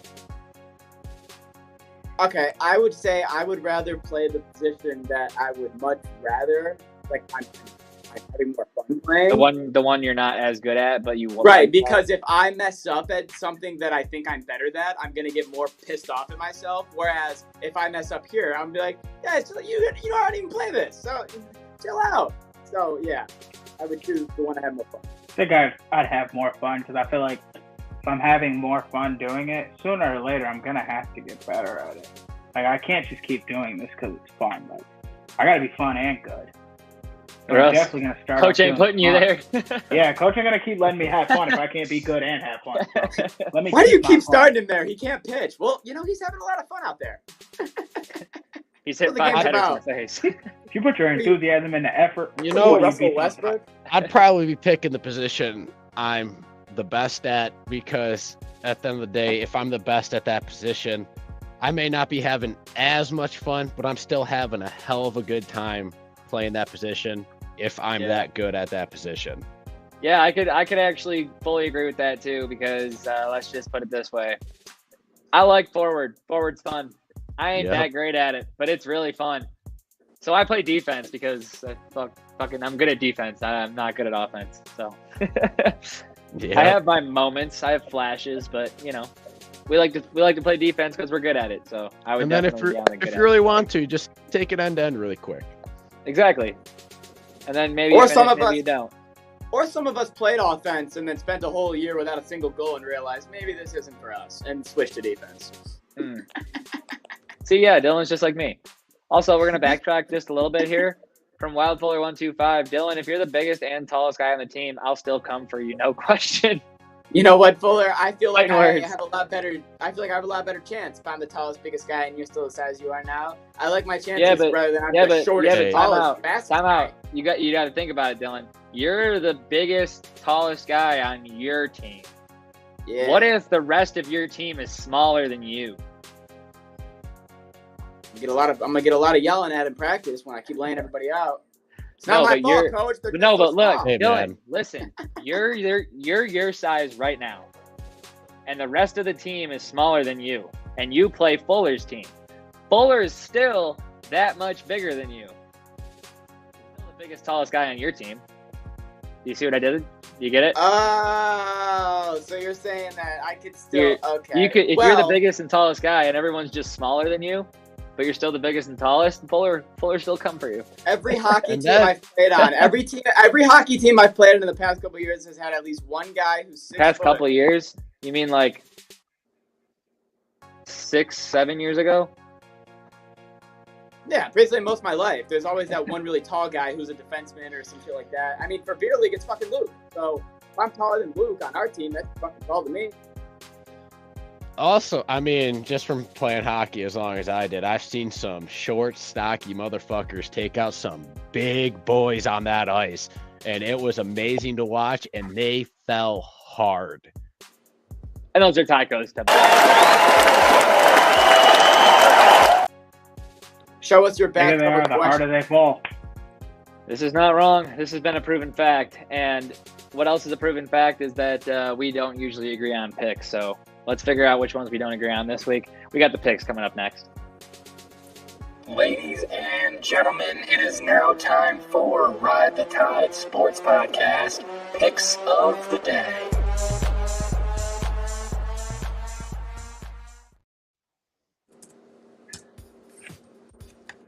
Okay, I would say I would rather play the position that I would much rather, like I'm having more fun playing. The one you're not as good at, but you will Right, like because if I mess up at something that I think I'm better at, I'm gonna get more pissed off at myself. Whereas if I mess up here, I'm gonna be like, guys, you know how to even play this, so chill out. So yeah, I would choose the one I have more fun. I think I'd have more fun because I feel like if I'm having more fun doing it, sooner or later I'm gonna have to get better at it. Like, I can't just keep doing this because it's fun. Like, I gotta be fun and good. So Or I'm else definitely gonna start. Coach ain't putting you there. Yeah, coach ain't gonna keep letting me have fun if I can't be good and have fun. So let me. Why do you my keep fun. starting him there? He can't pitch. Well, you know, he's having a lot of fun out there. He's hit What the game's 5 headers in about. the face. If you put your enthusiasm into effort, You know, you'd Russell be Westbrook. I'd probably be picking the position I'm the best at, because at the end of the day, if I'm the best at that position, I may not be having as much fun, but I'm still having a hell of a good time playing that position if I'm that good at that position. Yeah, I could actually fully agree with that too, because let's just put it this way. I like forward. Forward's fun. I ain't that great at it, but it's really fun. So I play defense because I'm good at defense. I'm not good at offense. So I have my moments. I have flashes, but you know, we like to play defense because we're good at it. So I would. And then if you really want to, just take it end to end really quick. Exactly. And then maybe Or you some finish, of maybe us- you don't. Or some of us played offense and then spent a whole year without a single goal and realized maybe this isn't for us and switched to defense. See, yeah, Dylan's just like me. Also, we're going to backtrack just a little bit here. From Wildfuller125, Dylan, if you're the biggest and tallest guy on the team, I'll still come for you, no question. You know what, Fuller? I feel like Fine words. I have a lot better chance if I'm the tallest, biggest guy and you're still the size you are now. I like my chances rather than I'm the shortest and tallest, fastest Time guy. out. You got to think about it, Dylan. You're the biggest, tallest guy on your team. Yeah. What if the rest of your team is smaller than you? I'm gonna get a lot of yelling at in practice when I keep laying everybody out. It's not my fault, coach. But look, hey, Dylan, listen. You're your size right now, and the rest of the team is smaller than you, and you play Fuller's team. Fuller is still that much bigger than you. Still the biggest, tallest guy on your team. Do you see what I did? You get it? Oh, so you're saying that I could still okay. You could if you're the biggest and tallest guy, and everyone's just smaller than you. But you're still the biggest and tallest. Fuller still come for you. Every hockey team I've played on, every hockey team I've played in the past couple of years has had at least one guy who's 6 Past foot. Couple of years? You mean like 6-7 years ago? Yeah, basically most of my life. There's always that one really tall guy who's a defenseman or some shit like that. I mean, for beer league, it's fucking Luke. So if I'm taller than Luke on our team, that's fucking tall to me. Also, I mean, just from playing hockey as long as I did, I've seen some short, stocky motherfuckers take out some big boys on that ice, and it was amazing to watch, and they fell hard. And those are Tycho's. Show us your back. The harder they fall. This is not wrong. This has been a proven fact. And what else is a proven fact is that we don't usually agree on picks, so let's figure out which ones we don't agree on this week. We got the picks coming up next. Ladies and gentlemen, it is now time for Ride the Tide Sports Podcast Picks of the Day.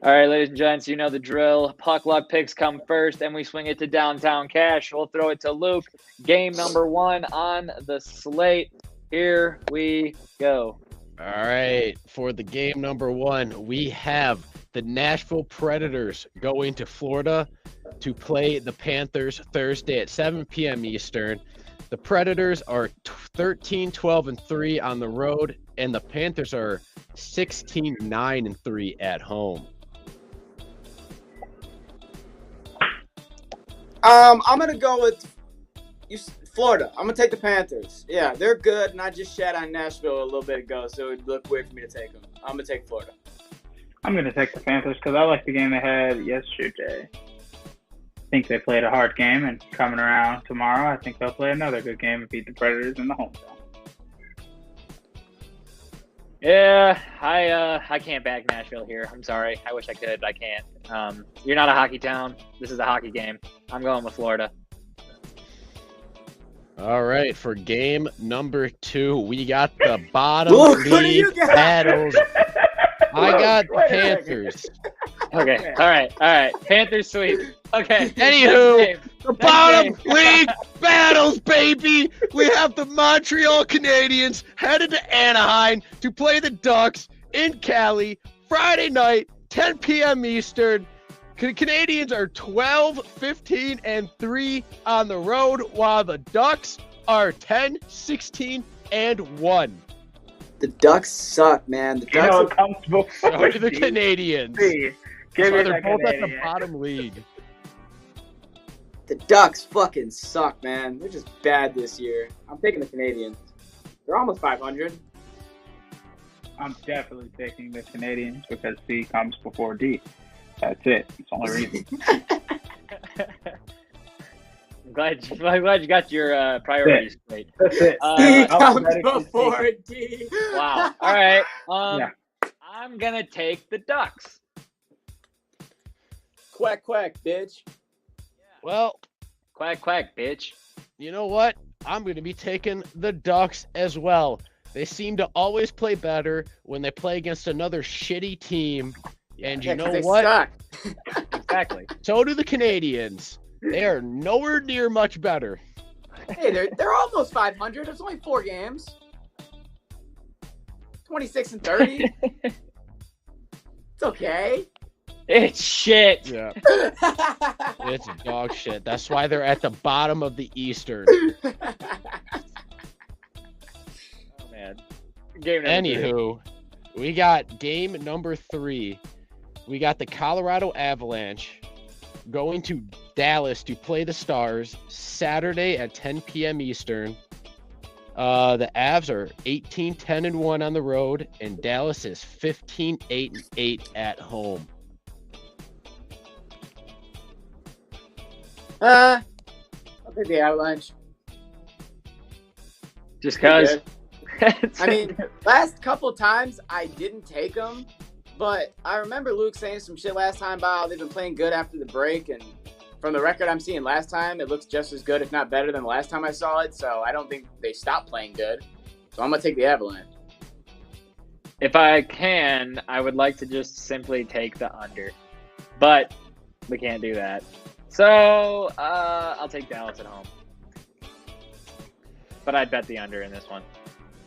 All right, ladies and gents, you know the drill. Puck luck picks come first, and we swing it to Downtown Cash. We'll throw it to Luke. Game number 1 on the slate. Here we go. All right. For the game number 1, we have the Nashville Predators going to Florida to play the Panthers Thursday at 7 p.m. Eastern. The Predators are 13-12-3 on the road, and the Panthers are 16-9-3 at home. I'm gonna go with Florida. I'm gonna take the Panthers. Yeah, they're good, and I just shat on Nashville a little bit ago, so it would look weird for me to take them. I'm gonna take Florida. I'm gonna take the Panthers because I like the game they had yesterday. I think they played a hard game, and coming around tomorrow, I think they'll play another good game and beat the Predators in the home zone. Yeah, I can't back Nashville here. I'm sorry. I wish I could, but I can't. You're not a hockey town. This is a hockey game. I'm going with Florida. All right, for game number 2, we got the bottom league battles. I got the Panthers. Okay, all right. Panthers sweep. Okay. Anywho, the bottom league battles, baby. We have the Montreal Canadiens headed to Anaheim to play the Ducks in Cali Friday night, 10 p.m. Eastern. Canadians are 12-15-3 on the road, while the Ducks are 10-16-1. The Ducks suck, man. The Ducks comes before so do the Canadians. So they're both at the bottom league. The Ducks fucking suck, man. They're just bad this year. I'm taking the Canadians. They're almost 500. I'm definitely taking the Canadians because C comes before D. That's it. It's the only reason. I'm glad you got your priorities straight. That's it. C comes before D. Wow. All right. I'm gonna take the Ducks. Quack quack, bitch. Well, quack quack, bitch. You know what? I'm going to be taking the Ducks as well. They seem to always play better when they play against another shitty team. And you know what? Suck. Exactly. So do the Canadians. They are nowhere near much better. Hey, they're almost 500. There's only 4 games. 26-30. It's okay. It's shit. Yeah. It's dog shit. That's why they're at the bottom of the Eastern. Oh, man. Anywho, we got game number 3. We got the Colorado Avalanche going to Dallas to play the Stars Saturday at 10 p.m. Eastern. The Avs are 18-10-1 on the road, and Dallas is 15-8-8 at home. I'll take the Avalanche. Just because. I mean, last couple times I didn't take them, but I remember Luke saying some shit last time about how they've been playing good after the break, and from the record I'm seeing last time, it looks just as good, if not better, than the last time I saw it, so I don't think they stopped playing good. So I'm going to take the Avalanche. If I can, I would like to just simply take the under, but we can't do that. So I'll take Dallas at home. But I'd bet the under in this one.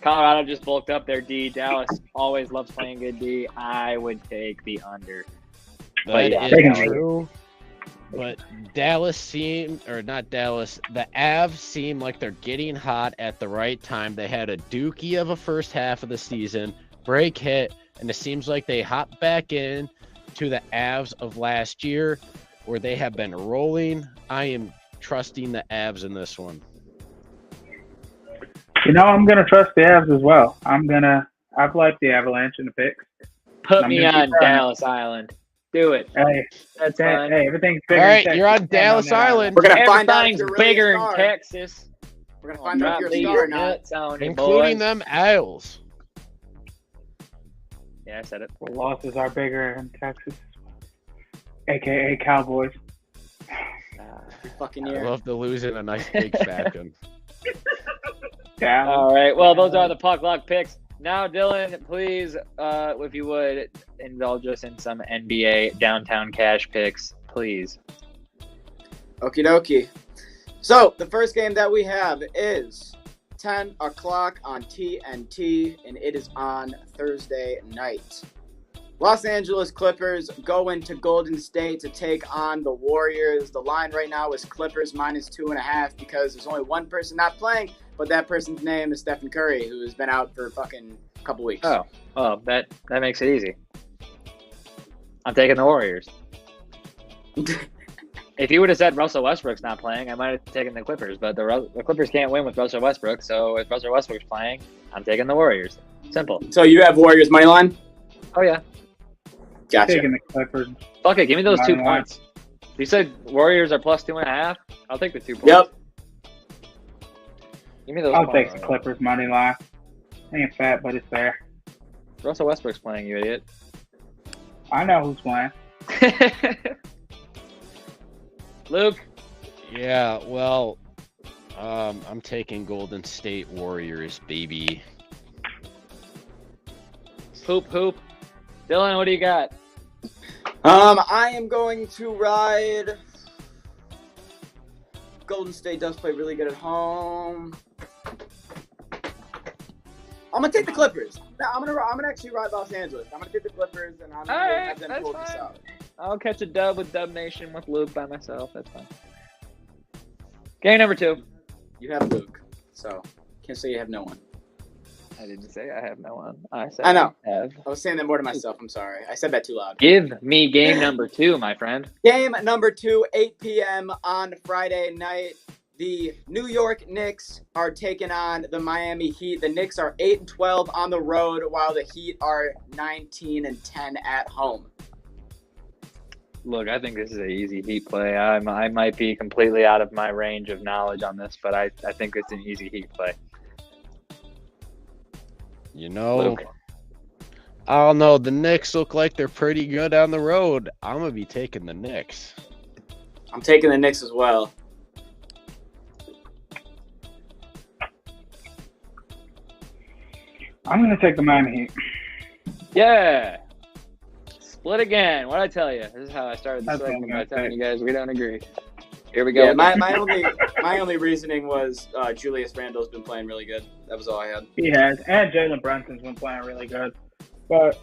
Colorado just bulked up their D. Dallas always loves playing good D. I would take the under. That is true. But the Avs seem like they're getting hot at the right time. They had a dookie of a first half of the season, break hit, and it seems like they hop back in to the Avs of last year where they have been rolling. I am trusting the Avs in this one. I'm going to trust the Avs as well. I've liked the Avalanche in the picks. Put me on Dallas Island. Do it. Hey, that's fine. Hey, everyth's bigger. All right, you're on Dallas Island. We're going to find out if everything's you're bigger really in Texas. We're going to find out if you're a star or not. Including them Isles. Yeah, I said it. The losses are bigger in Texas. AKA Cowboys. Fucking I year. love to lose in a nice big fashion. All right. Well, those are the puck luck picks. Now, Dylan, please, if you would, indulge us in some NBA downtown cash picks, please. Okie dokie. So, the first game that we have is 10 o'clock on TNT, and it is on Thursday night. Los Angeles Clippers go into Golden State to take on the Warriors. The line right now is Clippers -2.5 because there's only one person not playing, but that person's name is Stephen Curry, who has been out for fucking a couple weeks. Oh, that makes it easy. I'm taking the Warriors. If you would have said Russell Westbrook's not playing, I might have taken the Clippers, but the Clippers can't win with Russell Westbrook, so if Russell Westbrook's playing, I'm taking the Warriors. Simple. So you have Warriors money line? Oh, yeah. Gotcha. Taking the Clippers. Fuck it, give me those 2 points. You said Warriors are +2.5. I'll take the 2 points. Yep. Give me those. I'll take the Clippers money line. Ain't fat, but it's there. Russell Westbrook's playing, you idiot. I know who's playing. Luke. Yeah, well, I'm taking Golden State Warriors, baby. Hoop. Dylan, what do you got? I am going to ride. Golden State does play really good at home. I'm gonna take the Clippers. I'm gonna actually ride Los Angeles. I'm gonna take the Clippers, and I'm gonna have them pull this out. I'll catch a dub with Dub Nation with Luke by myself. That's fine. Game number 2. You have Luke, so can't say you have no one. I didn't say I have no one. I said I know. I have. I was saying that more to myself. I'm sorry. I said that too loud. Give me game number 2, my friend. Game number 2, 8 p.m. on Friday night. The New York Knicks are taking on the Miami Heat. The Knicks are 8-12 on the road, while the Heat are 19-10 at home. Look, I think this is an easy Heat play. I might be completely out of my range of knowledge on this, but I think it's an easy Heat play. You know, Luke. I don't know. The Knicks look like they're pretty good on the road. I'm going to be taking the Knicks. I'm taking the Knicks as well. I'm going to take the Miami Heat. Yeah. Split again. What'd I tell you? This is how I started the segment by telling you guys we don't agree. Here we go. Yeah, my only reasoning was Julius Randle's been playing really good. That was all I had. He has, and Jalen Brunson's been playing really good. But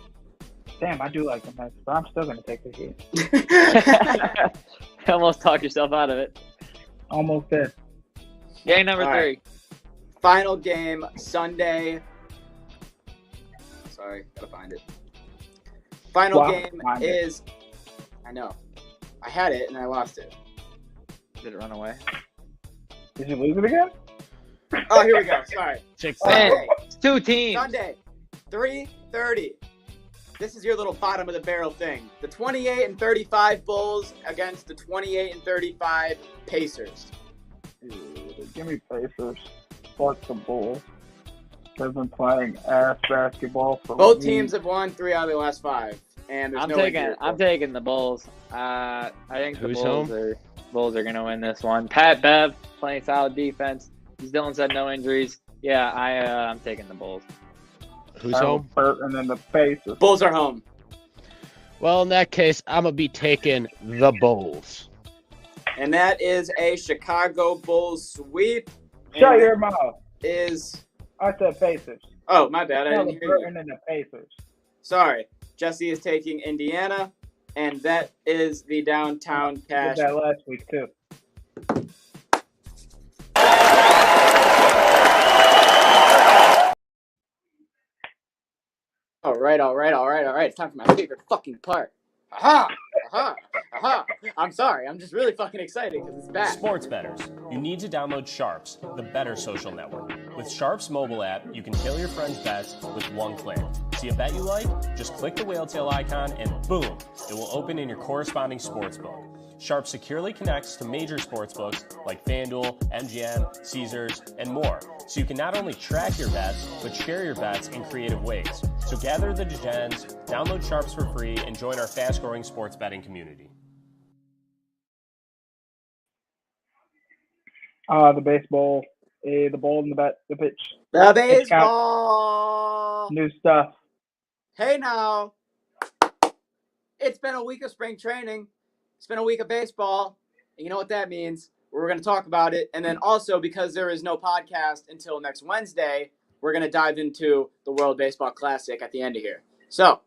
damn, I do like the Knicks, but I'm still going to take the Heat. Almost talked yourself out of it. Almost did. Game number 3. Right. Final game Sunday. Sorry, gotta find it. Final game is. I know. I had it and I lost it. Did it run away? Did you lose it again? Oh, here we go. Sorry. Man, it's 2 teams. Sunday, 3:30. This is your little bottom of the barrel thing. The 28-35 Bulls against the 28-35 Pacers. Give me Pacers. Fuck the Bulls. They've been playing ass basketball for Both teams have won 3 out of the last 5. And I'm taking the Bulls. I think the Bulls are gonna win this one. Pat Bev playing solid defense. As Dylan said, no injuries. Yeah, I'm taking the Bulls. Who's home? And then the Pacers. Bulls are home. Well, in that case, I'm gonna be taking the Bulls. And that is a Chicago Bulls sweep. Shut your mouth. I said Pacers. Oh, my bad. I didn't hear you. And then the Pacers. Sorry. Jesse is taking Indiana, and that is the downtown cash. Did that last week too. All right. It's time for my favorite fucking part. Aha! I'm sorry. I'm just really fucking excited because it's bad. Sports bettors, you need to download Sharps, the better social network. With Sharps mobile app, you can tail your friends' bets with one click. See a bet you like? Just click the whale tail icon and boom, it will open in your corresponding sportsbook. Sharps securely connects to major sportsbooks like FanDuel, MGM, Caesars, and more. So you can not only track your bets, but share your bets in creative ways. So gather the degens, download Sharps for free, and join our fast-growing sports betting community. The baseball, the ball and the pitch. The baseball. New stuff. Hey now. It's been a week of spring training. It's been a week of baseball. And you know what that means. We're going to talk about it. And then also, because there is no podcast until next Wednesday, we're going to dive into the World Baseball Classic at the end of here. So,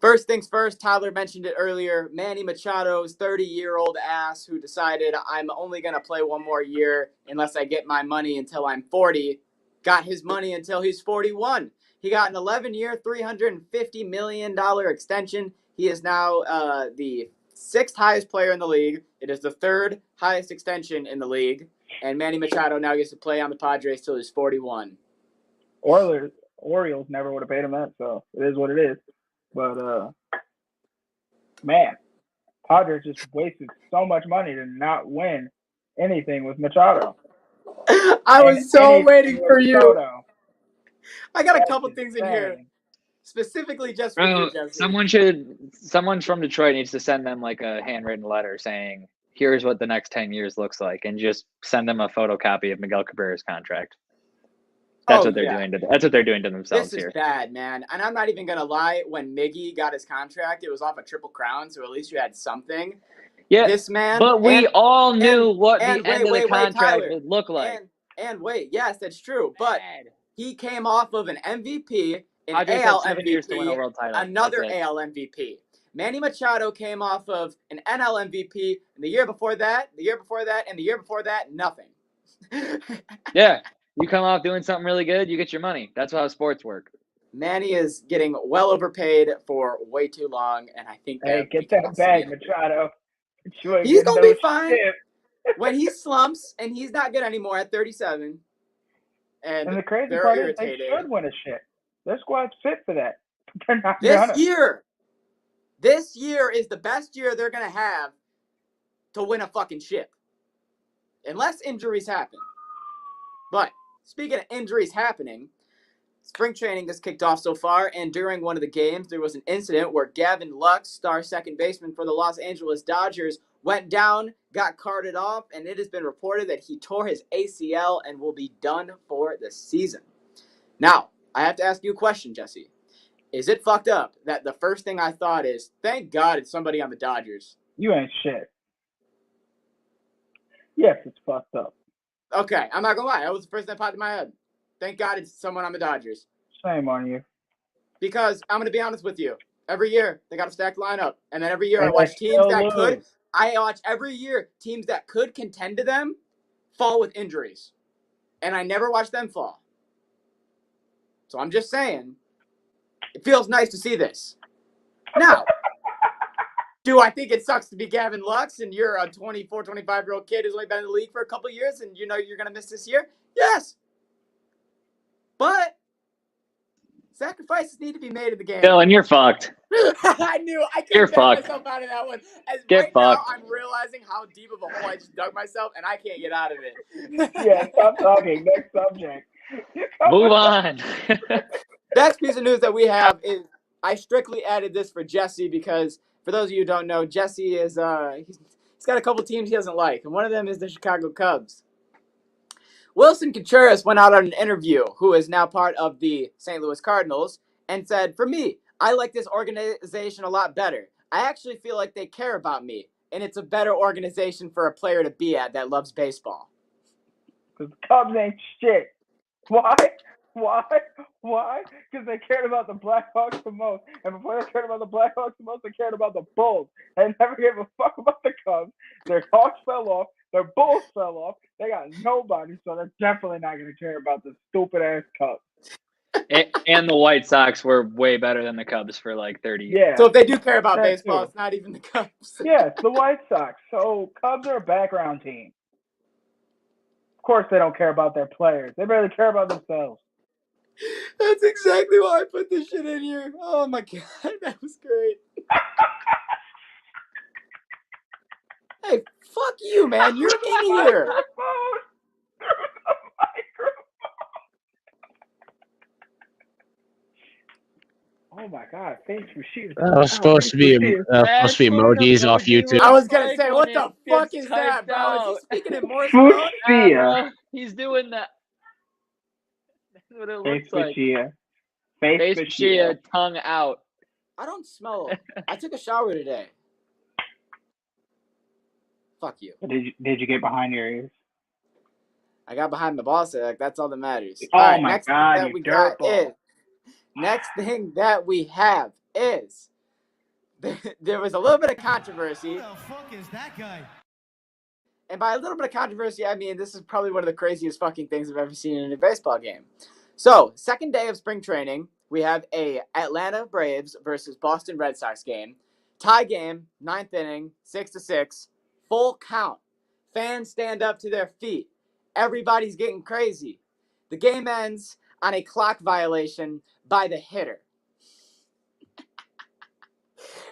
first things first, Tyler mentioned it earlier. Manny Machado's 30-year-old ass who decided I'm only going to play one more year unless I get my money until I'm 40, got his money until he's 41. He got an 11-year, $350 million extension. He is now the 6th highest player in the league. It is the 3rd highest extension in the league. And Manny Machado now gets to play on the Padres till he's 41. Orioles never would have paid him that, so it is what it is. But, man, Padres just wasted so much money to not win anything with Machado. I was so waiting for you. Machado. I got a couple things in here. Specifically just for you, Jesse. Someone from Detroit needs to send them like a handwritten letter saying, here's what the next 10 years looks like, and just send them a photocopy of Miguel Cabrera's contract. That's what they're doing. That's what they're doing to themselves here. This is bad, man. And I'm not even going to lie. When Miggy got his contract, it was off a Triple Crown, so at least you had something. Yeah, this man. But we all knew what the end of the contract would look like. And wait, yes, that's true. But he came off of an MVP, an AL MVP, another AL MVP. Manny Machado came off of an NL MVP, and the year before that, and the year before that, nothing. Yeah, you come off doing something really good, you get your money. That's how sports work. Manny is getting well overpaid for way too long, and I think that get that bag, Machado. He's gonna be fine when he slumps, and he's not good anymore at 37. And the crazy part is they should win a shit. Their squad's fit for that. They're not This year is the best year they're going to have to win a fucking ship. Unless injuries happen. But speaking of injuries happening, spring training has kicked off so far, and during one of the games, there was an incident where Gavin Lux, star second baseman for the Los Angeles Dodgers, went down, got carted off, and it has been reported that he tore his ACL and will be done for the season. Now, I have to ask you a question, Jesse. Is it fucked up that the first thing I thought is, thank God it's somebody on the Dodgers? You ain't shit. Yes, it's fucked up. Okay, I'm not gonna lie. That was the first thing that popped in my head. Thank God it's someone on the Dodgers. Shame on you. Because I'm gonna be honest with you. Every year they got a stacked lineup, and then every year I watch teams that could. I watch every year teams that could contend to them fall with injuries, and I never watch them fall. So I'm just saying, it feels nice to see this. Now, Do I think it sucks to be Gavin Lux and you're a 24, 25-year-old kid who's only been in the league for a couple years and you know you're going to miss this year? Yes. But sacrifices need to be made in the game. Dylan, you're fucked. I knew. I couldn't back myself out of that one. Get now, fucked. I'm realizing how deep of a hole I just dug myself, and I can't get out of it. Yeah, stop talking. Next subject. Move on. Next piece of news that we have is I strictly added this for Jesse because, for those of you who don't know, Jesse is he's got a couple teams he doesn't like, and one of them is the Chicago Cubs. Wilson Contreras went out on an interview, who is now part of the St. Louis Cardinals, and said, for me, I like this organization a lot better. I actually feel like they care about me, and it's a better organization for a player to be at that loves baseball. Because the Cubs ain't shit. Why? Because they cared about the Blackhawks the most. And before they cared about the Blackhawks the most, they cared about the Bulls. They never gave a fuck about the Cubs. Their Hawks fell off. Their Bulls fell off. They got nobody, so they're definitely not going to care about the stupid-ass Cubs. And the White Sox were way better than the Cubs for like 30 years. Yeah. So if they do care about baseball, it's not even the Cubs. Yeah, it's the White Sox. So Cubs are a background team. Of course they don't care about their players. They barely care about themselves. That's exactly why I put this shit in here. Oh my god, that was great. Hey, fuck you, man. You're in here. Oh my god, face machine. That was supposed to be emojis off YouTube. I was gonna say, what the fuck is that, bro? Out. Is he speaking in Morse code? Fuchsia. He's doing that. That's what it Face looks like. Fuchsia. Face Fuchsia, tongue out. I don't smell. I took a shower today. Fuck you. Did you get behind your ears? I got behind my ball sack. That's all that matters. Oh all right, my next god, thing that we got is, next thing that we have is there was a little bit of controversy. Who the fuck is that guy? And by a little bit of controversy, I mean this is probably one of the craziest fucking things I've ever seen in a baseball game. So, second day of spring training, we have a Atlanta Braves versus Boston Red Sox game. Tie game, 9th inning, 6-6, full count. Fans stand up to their feet. Everybody's getting crazy. The game ends on a clock violation by the hitter.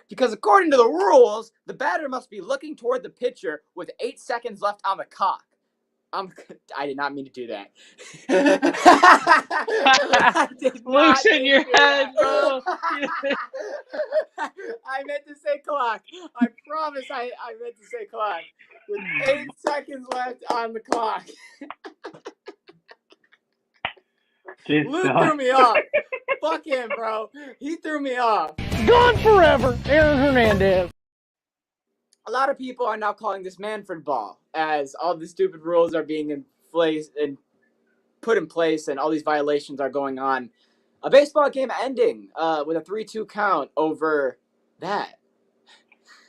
Because according to the rules, the batter must be looking toward the pitcher with 8 seconds left on the clock. I did not mean to do that. Luke's in your head, bro. I meant to say clock. I promise I meant to say clock. With 8 seconds left on the clock. Luke threw me off. Fuck him, bro. He threw me off. Gone forever, Aaron Hernandez. A lot of people are now calling this Manfred ball as all the stupid rules are being in place and put in place and all these violations are going on. A baseball game ending with a 3-2 count over that.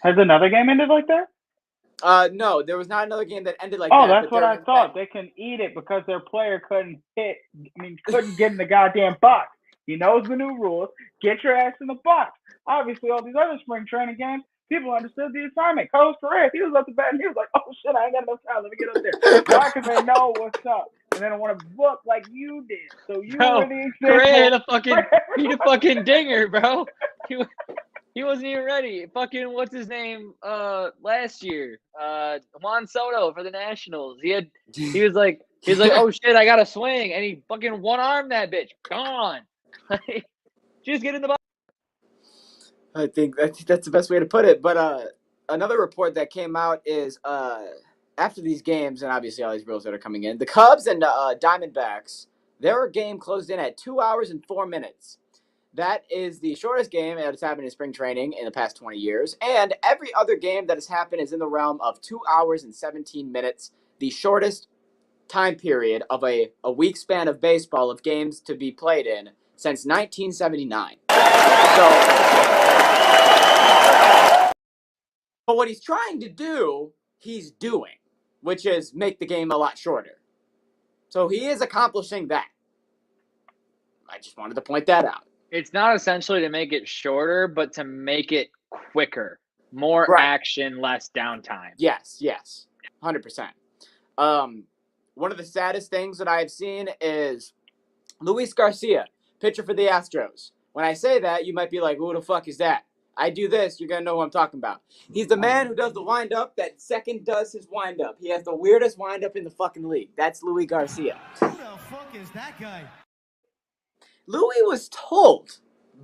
Has another game ended like that? No, there was not another game that ended like that. Oh, that's what I thought. They can eat it because their player couldn't get in the goddamn box. He knows the new rules. Get your ass in the box. Obviously, all these other spring training games, people understood the assignment. Carlos Correa, he was up the bat and he was like, oh shit, I ain't got enough time. Let me get up there. Why? Because they know what's up. And they don't want to book like you did. So you were the example. Correa he the fucking dinger, bro. He wasn't even ready. Fucking what's his name? Last year, Juan Soto for the Nationals. He was like, oh shit, I got to swing, and he fucking one armed that bitch. Gone. Just get in the box. I think that's the best way to put it. But another report that came out is after these games, and obviously all these rules that are coming in, the Cubs and Diamondbacks, their game closed in at 2 hours and 4 minutes. That is the shortest game that has happened in spring training in the past 20 years. And every other game that has happened is in the realm of 2 hours and 17 minutes, the shortest time period of a week span of baseball of games to be played in since 1979. But what he's trying to do, he's doing, which is make the game a lot shorter. So he is accomplishing that. I just wanted to point that out. It's not essentially to make it shorter, but to make it quicker. More Right. action, less downtime. Yes, 100%. One of the saddest things that I've seen is Luis Garcia, pitcher for the Astros. When I say that, you might be like, who the fuck is that? I do this, you're going to know who I'm talking about. He's the man who does the wind-up that second does his wind-up. He has the weirdest wind-up in the fucking league. That's Luis Garcia. Who the fuck is that guy? Louis was told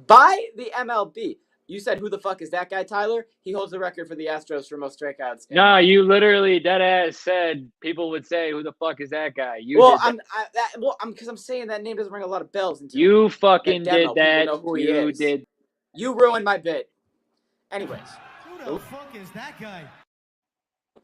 by the MLB. You said, who the fuck is that guy, Tyler? He holds the record for the Astros for most strikeouts. No, you literally deadass said people would say, who the fuck is that guy? Because I'm saying that name doesn't ring a lot of bells. You fucking did that. Know who you he is. did. You ruined my bit. Anyways. Who the fuck is that guy?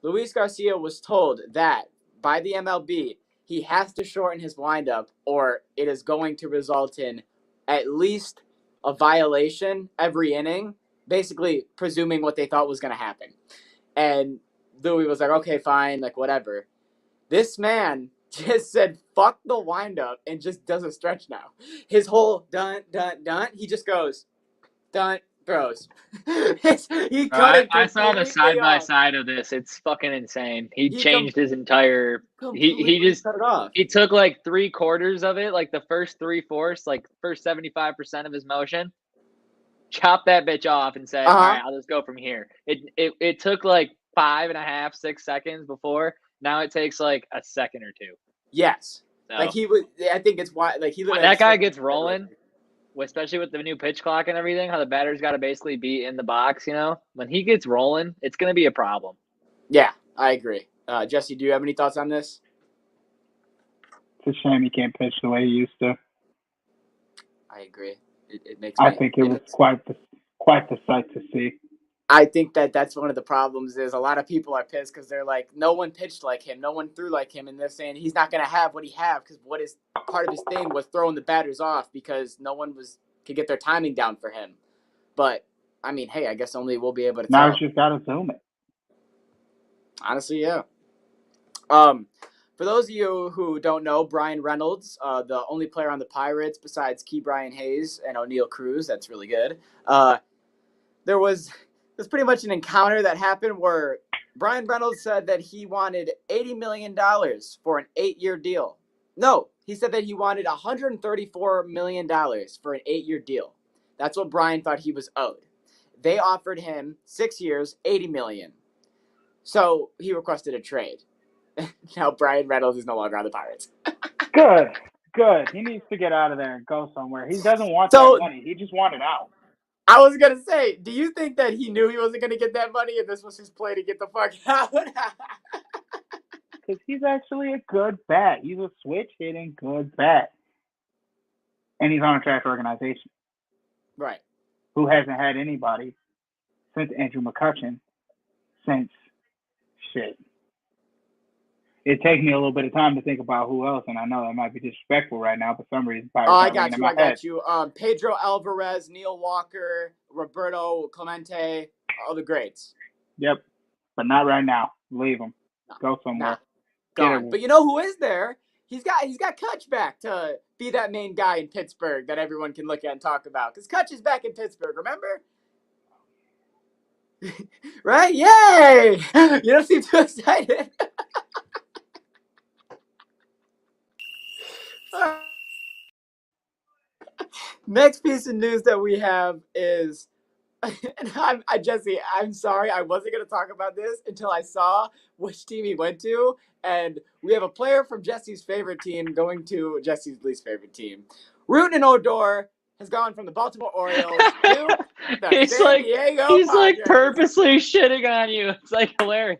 Luis Garcia was told that by the MLB, he has to shorten his windup or it is going to result in at least a violation every inning, basically presuming what they thought was going to happen. And Louis was like, okay, fine, like whatever. This man just said, fuck the windup and just does a stretch now. His whole dun, dun, dun, he just goes, dun, throws. I saw the side-by-side of this. It's fucking insane. He changed his entire... He just cut it off. He took like 3/4 of it, like the first 3/4, like first 75% of his motion, chopped that bitch off and said, all right, I'll just go from here. It took like 5.5, 6 seconds before. Now it takes like a second or two. Yes. So, like he would, I think it's why, like he when that guy gets rolling, especially with the new pitch clock and everything, how the batter's got to basically be in the box, you know? When he gets rolling, it's going to be a problem. Yeah, I agree. Jesse, do you have any thoughts on this? It's a shame he can't pitch the way he used to. I agree. It makes I think it was quite the sight to see. I think that's one of the problems is a lot of people are pissed because they're like, no one pitched like him, no one threw like him, and they're saying he's not going to have what he have because what is part of his thing was throwing the batters off because no one could get their timing down for him. But I mean, hey, I guess only we'll be able to now tell. It's just got to zoom it. Honestly, yeah. For those of you who don't know, Brian Reynolds, the only player on the Pirates besides Key Brian Hayes and O'Neal Cruz, that's really good. There's pretty much an encounter that happened where Brian Reynolds said that he wanted $80 million for an 8-year deal. No, he said that he wanted $134 million for an 8-year deal. That's what Brian thought he was owed. They offered him 6 years, $80 million. So he requested a trade. Now Brian Reynolds is no longer on the Pirates. Good. He needs to get out of there and go somewhere. He doesn't want that money. He just wanted out. I was going to say, do you think that he knew he wasn't going to get that money and this was his play to get the fuck out? Because he's actually a good bat. He's a switch-hitting good bat. And he's on a trash organization. Right. Who hasn't had anybody since Andrew McCutchen since shit. It takes me a little bit of time to think about who else, and I know that might be disrespectful right now, but for some reason, I got you. Pedro Alvarez, Neil Walker, Roberto Clemente, all the greats. Yep, but not right now. Leave them. Go somewhere. Gone. But you know who is there? He's got Kutch back to be that main guy in Pittsburgh that everyone can look at and talk about. Because Kutch is back in Pittsburgh, remember? Right? Yay! You don't seem too excited. Next piece of news that we have is, and Jesse, I'm sorry, I wasn't going to talk about this until I saw which team he went to, and we have a player from Jesse's favorite team going to Jesse's least favorite team. Rutan Odor has gone from the Baltimore Orioles to the San Diego Padres. He's like purposely shitting on you. It's like hilarious.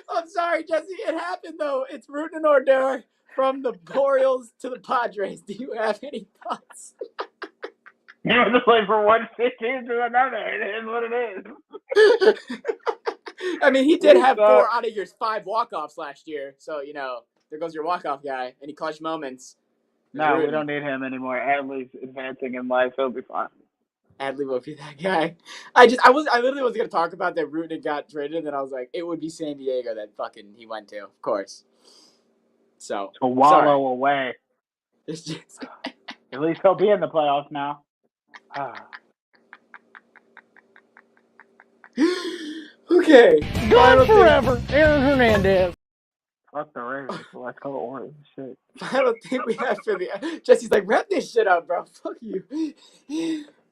I'm sorry, Jesse, it happened though. It's Rutan Odor from the Orioles to the Padres. Do you have any thoughts? You know, just like for one team to another. It is what it is. I mean, he did have 4 out of your 5 walk-offs last year. So, you know, there goes your walk-off guy. Any clutch moments. No, we don't need him anymore. Adley's advancing in life. He'll be fine. Adley will be that guy. I literally was going to talk about that Rutan got traded, and then I was like, it would be San Diego that fucking he went to, of course. So. To wallow away. It's just... At least he'll be in the playoffs now. Okay. Gone forever, Aaron Hernandez. Fuck the Ravens. Let's go Orioles. Shit. Final thing we have for the Jesse's like, wrap this shit up, bro. Fuck you.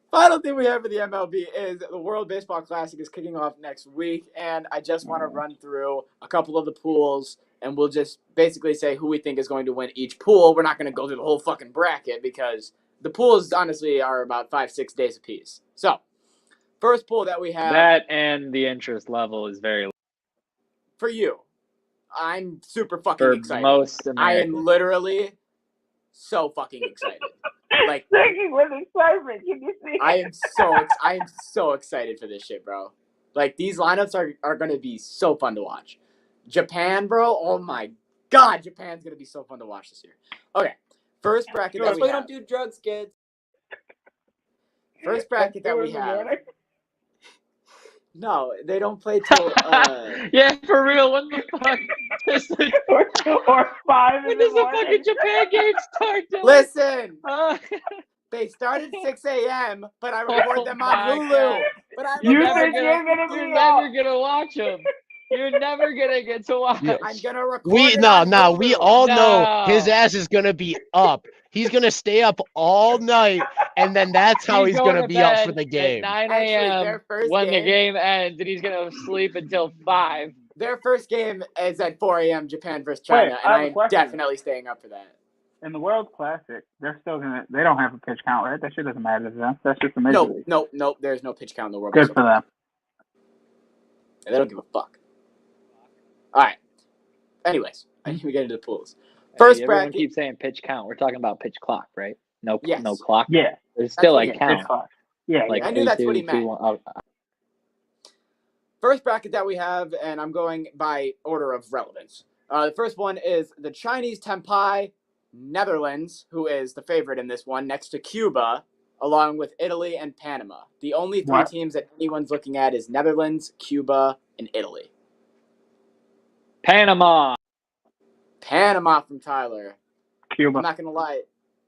Final thing we have for the MLB is the World Baseball Classic is kicking off next week, and I just want to run through a couple of the pools, and we'll just basically say who we think is going to win each pool. We're not going to go through the whole fucking bracket because the pools honestly are about 5-6 days apiece. So, first pool that we have That and the interest level is very low. For you. I'm super fucking For excited. most I Americans. am literally so fucking excited. Like, Thinking with excitement. Can you see? I am so excited for this shit, bro. Like, these lineups are going to be so fun to watch. Japan, bro. Oh my God, Japan's going to be so fun to watch this year. Okay, first bracket that we have. don't do drugs, kids. First bracket that we have. No, they don't play till. Yeah, for real. When the fuck? or 5 When in the does the morning. fucking Japan game start? Dylan? Listen, they start at 6 a.m., but I record them on my Hulu. God. But I'm You never think you're gonna be You're up? never gonna watch them. You're never gonna get to watch. I'm gonna record. We it on Hulu. we all know No. his ass is gonna be up. He's gonna stay up all night, and then that's how he's going gonna to be up bed for the at game. 9 Actually, a.m. their first when the game- game ends, and he's gonna sleep until 5. Their first game is at 4 a.m. Japan versus China, Wait, and I have a I'm question. definitely staying up for that. In the World Classic, they're still gonna. They don't have a pitch count, right? That shit doesn't matter to them. That's just a major league. No. There's no pitch count in the World. Good for them. They don't give a fuck. All right. Anyways, I need to get into the pools. First Everyone bracket. keeps saying pitch count. We're talking about pitch clock, right? No, Yes. no clock. Yeah. There's still what like he count. Pitch clock. Yeah, Like I knew that's what he meant. 1. Oh, First bracket that we have, and I'm going by order of relevance. The first one is the Chinese Tempai, Netherlands, who is the favorite in this one, next to Cuba, along with Italy and Panama. The only three What? teams that anyone's looking at is Netherlands, Cuba, and Italy. Panama. Panama from Tyler. Cuba. I'm not going to lie.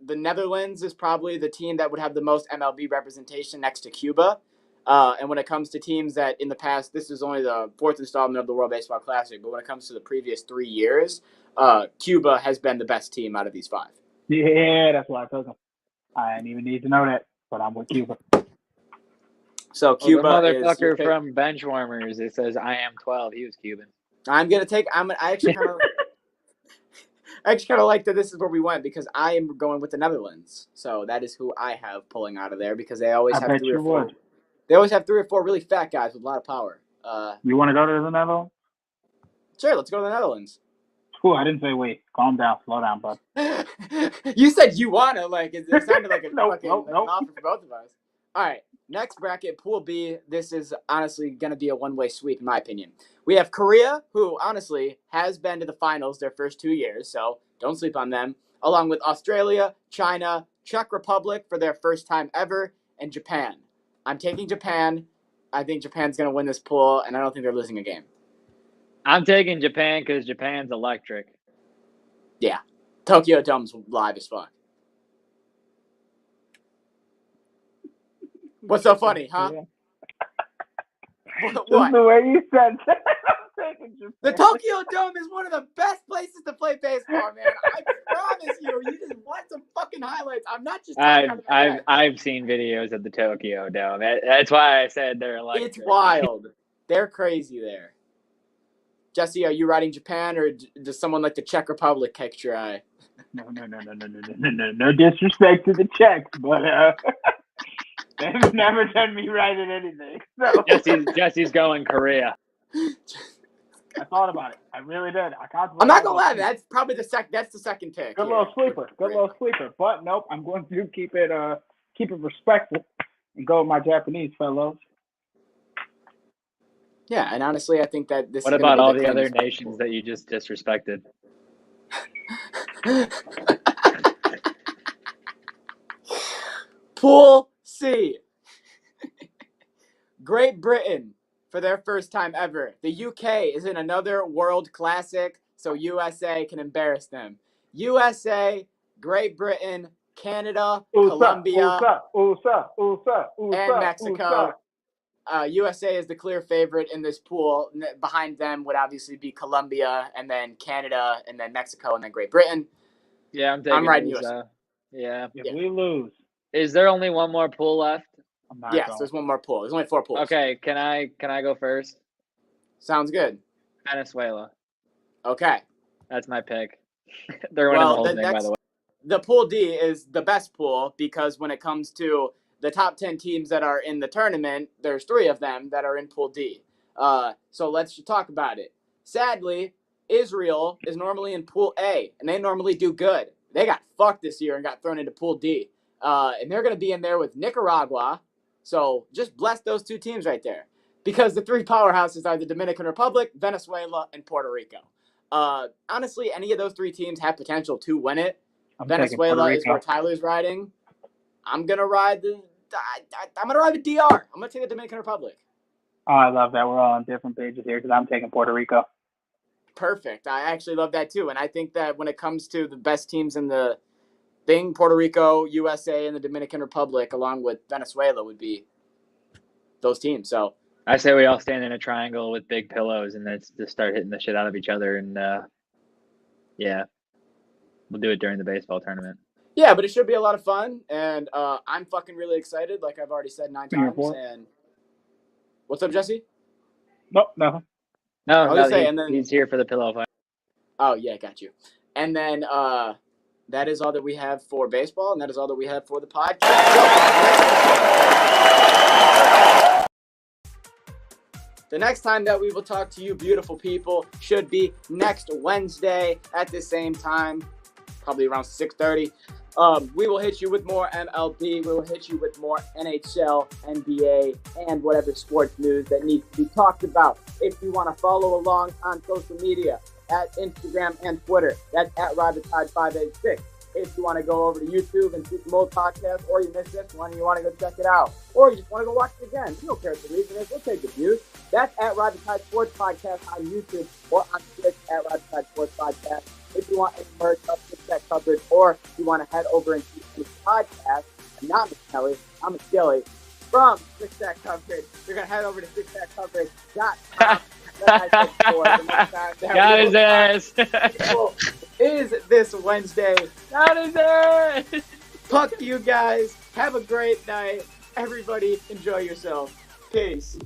The Netherlands is probably the team that would have the most MLB representation next to Cuba. And when it comes to teams that in the past, this is only the fourth installment of the World Baseball Classic, but when it comes to the previous 3 years, Cuba has been the best team out of these 5. Yeah, that's what I told them. I didn't even need to know that, but I'm with Cuba. So Cuba the is motherfucker your pick. from Benchwarmers. It says I am 12. He was Cuban. I actually kind of like that this is where we went because I am going with the Netherlands. So that is who I have pulling out of there because they always have 3 or 4. They always have 3 or 4 really fat guys with a lot of power. You want to go to the Netherlands? Sure, let's go to the Netherlands. Cool. I didn't say wait. Calm down. Slow down, bud. You said you want to. Like, it sounded like a Nope, fucking nope. an offer for both of us. All right. Next bracket, Pool B. This is honestly going to be a one-way sweep, in my opinion. We have Korea, who honestly has been to the finals their first 2 years, so don't sleep on them, along with Australia, China, Czech Republic for their first time ever, and Japan. I'm taking Japan. I think Japan's going to win this pool, and I don't think they're losing a game. I'm taking Japan because Japan's electric. Yeah. Tokyo Dome's live as fuck. What's so funny, huh? Yeah. What? Just the way you said that. I'm taking Japan. The Tokyo Dome is one of the best places to play baseball, man. I promise you. You just watch some fucking highlights. I'm not just talking out of my head. I've seen videos of the Tokyo Dome. That's why I said they're electric. It's wild. They're crazy there. Jesse, are you riding Japan, or does someone like the Czech Republic catch your eye? No. No disrespect to the Czechs, but they've never done me right at anything. So Jesse's going Korea. I thought about it. I really did. I'm not gonna lie. That's probably the second pick. Good little sleeper. But nope, I'm going to keep it respectful and go with my Japanese fellows. Yeah, and honestly, I think that this. What is gonna about be all the the other cleanest nations that you just disrespected? Pool C. Great Britain for their first time ever. The UK is in another World Classic, so USA can embarrass them. USA, Great Britain, Canada, Colombia, and Mexico. USA is the clear favorite in this pool. Behind them would obviously be Colombia, and then Canada, and then Mexico, and then Great Britain. Yeah, I'm riding USA. USA. Yeah. If we lose, is there only one more pool left? I'm not Yes, going. there's one more pool. There's only 4 pools. Okay, can I go first? Sounds good. Venezuela. Okay. That's my pick. They're winning the whole thing, by the way. The Pool D is the best pool because when it comes to the top 10 teams that are in the tournament, there's 3 of them that are in Pool D. So let's talk about it. Sadly, Israel is normally in Pool A, and they normally do good. They got fucked this year and got thrown into Pool D. And they're going to be in there with Nicaragua. So just bless those 2 teams right there. Because the 3 powerhouses are the Dominican Republic, Venezuela, and Puerto Rico. Honestly, any of those 3 teams have potential to win it. Venezuela is where Tyler's riding. I'm gonna ride the DR. I'm gonna take the Dominican Republic. Oh, I love that. We're all on different pages here because I'm taking Puerto Rico. Perfect. I actually love that too, and I think that when it comes to the best teams in the thing, Puerto Rico, USA, and the Dominican Republic, along with Venezuela, would be those teams. So I say we all stand in a triangle with big pillows and then just start hitting the shit out of each other, and yeah. We'll do it during the baseball tournament. Yeah, but it should be a lot of fun, and I'm fucking really excited, like I've already said 9 times. And what's up, Jesse? Nope, nothing. No, he's here for the pillow fight. Oh, yeah, got you. And then that is all that we have for baseball, and that is all that we have for the podcast. The next time that we will talk to you beautiful people should be next Wednesday at the same time. Probably around 6:30. We will hit you with more MLB. We will hit you with more NHL, NBA, and whatever sports news that needs to be talked about. If you want to follow along on social media at Instagram and Twitter, that's at RideTheTide586. If you want to go over to YouTube and see some old podcasts, or you missed this one and you want to go check it out, or you just want to go watch it again, we don't care what the reason is. We'll take the views. That's at Ride the Tide Sports Podcast on YouTube or on Twitch at Ride the Tide Sports Podcast. If you want any merch of Six Tech coverage, or if you want to head over and see this podcast, I'm not Miss Kelly, I'm Miss Gilly from Six Tech Coverage. You're going to head over to sixtechcoverage.com. Got his ass. Is this Wednesday? Got his ass. Fuck you guys. Have a great night. Everybody enjoy yourself. Peace.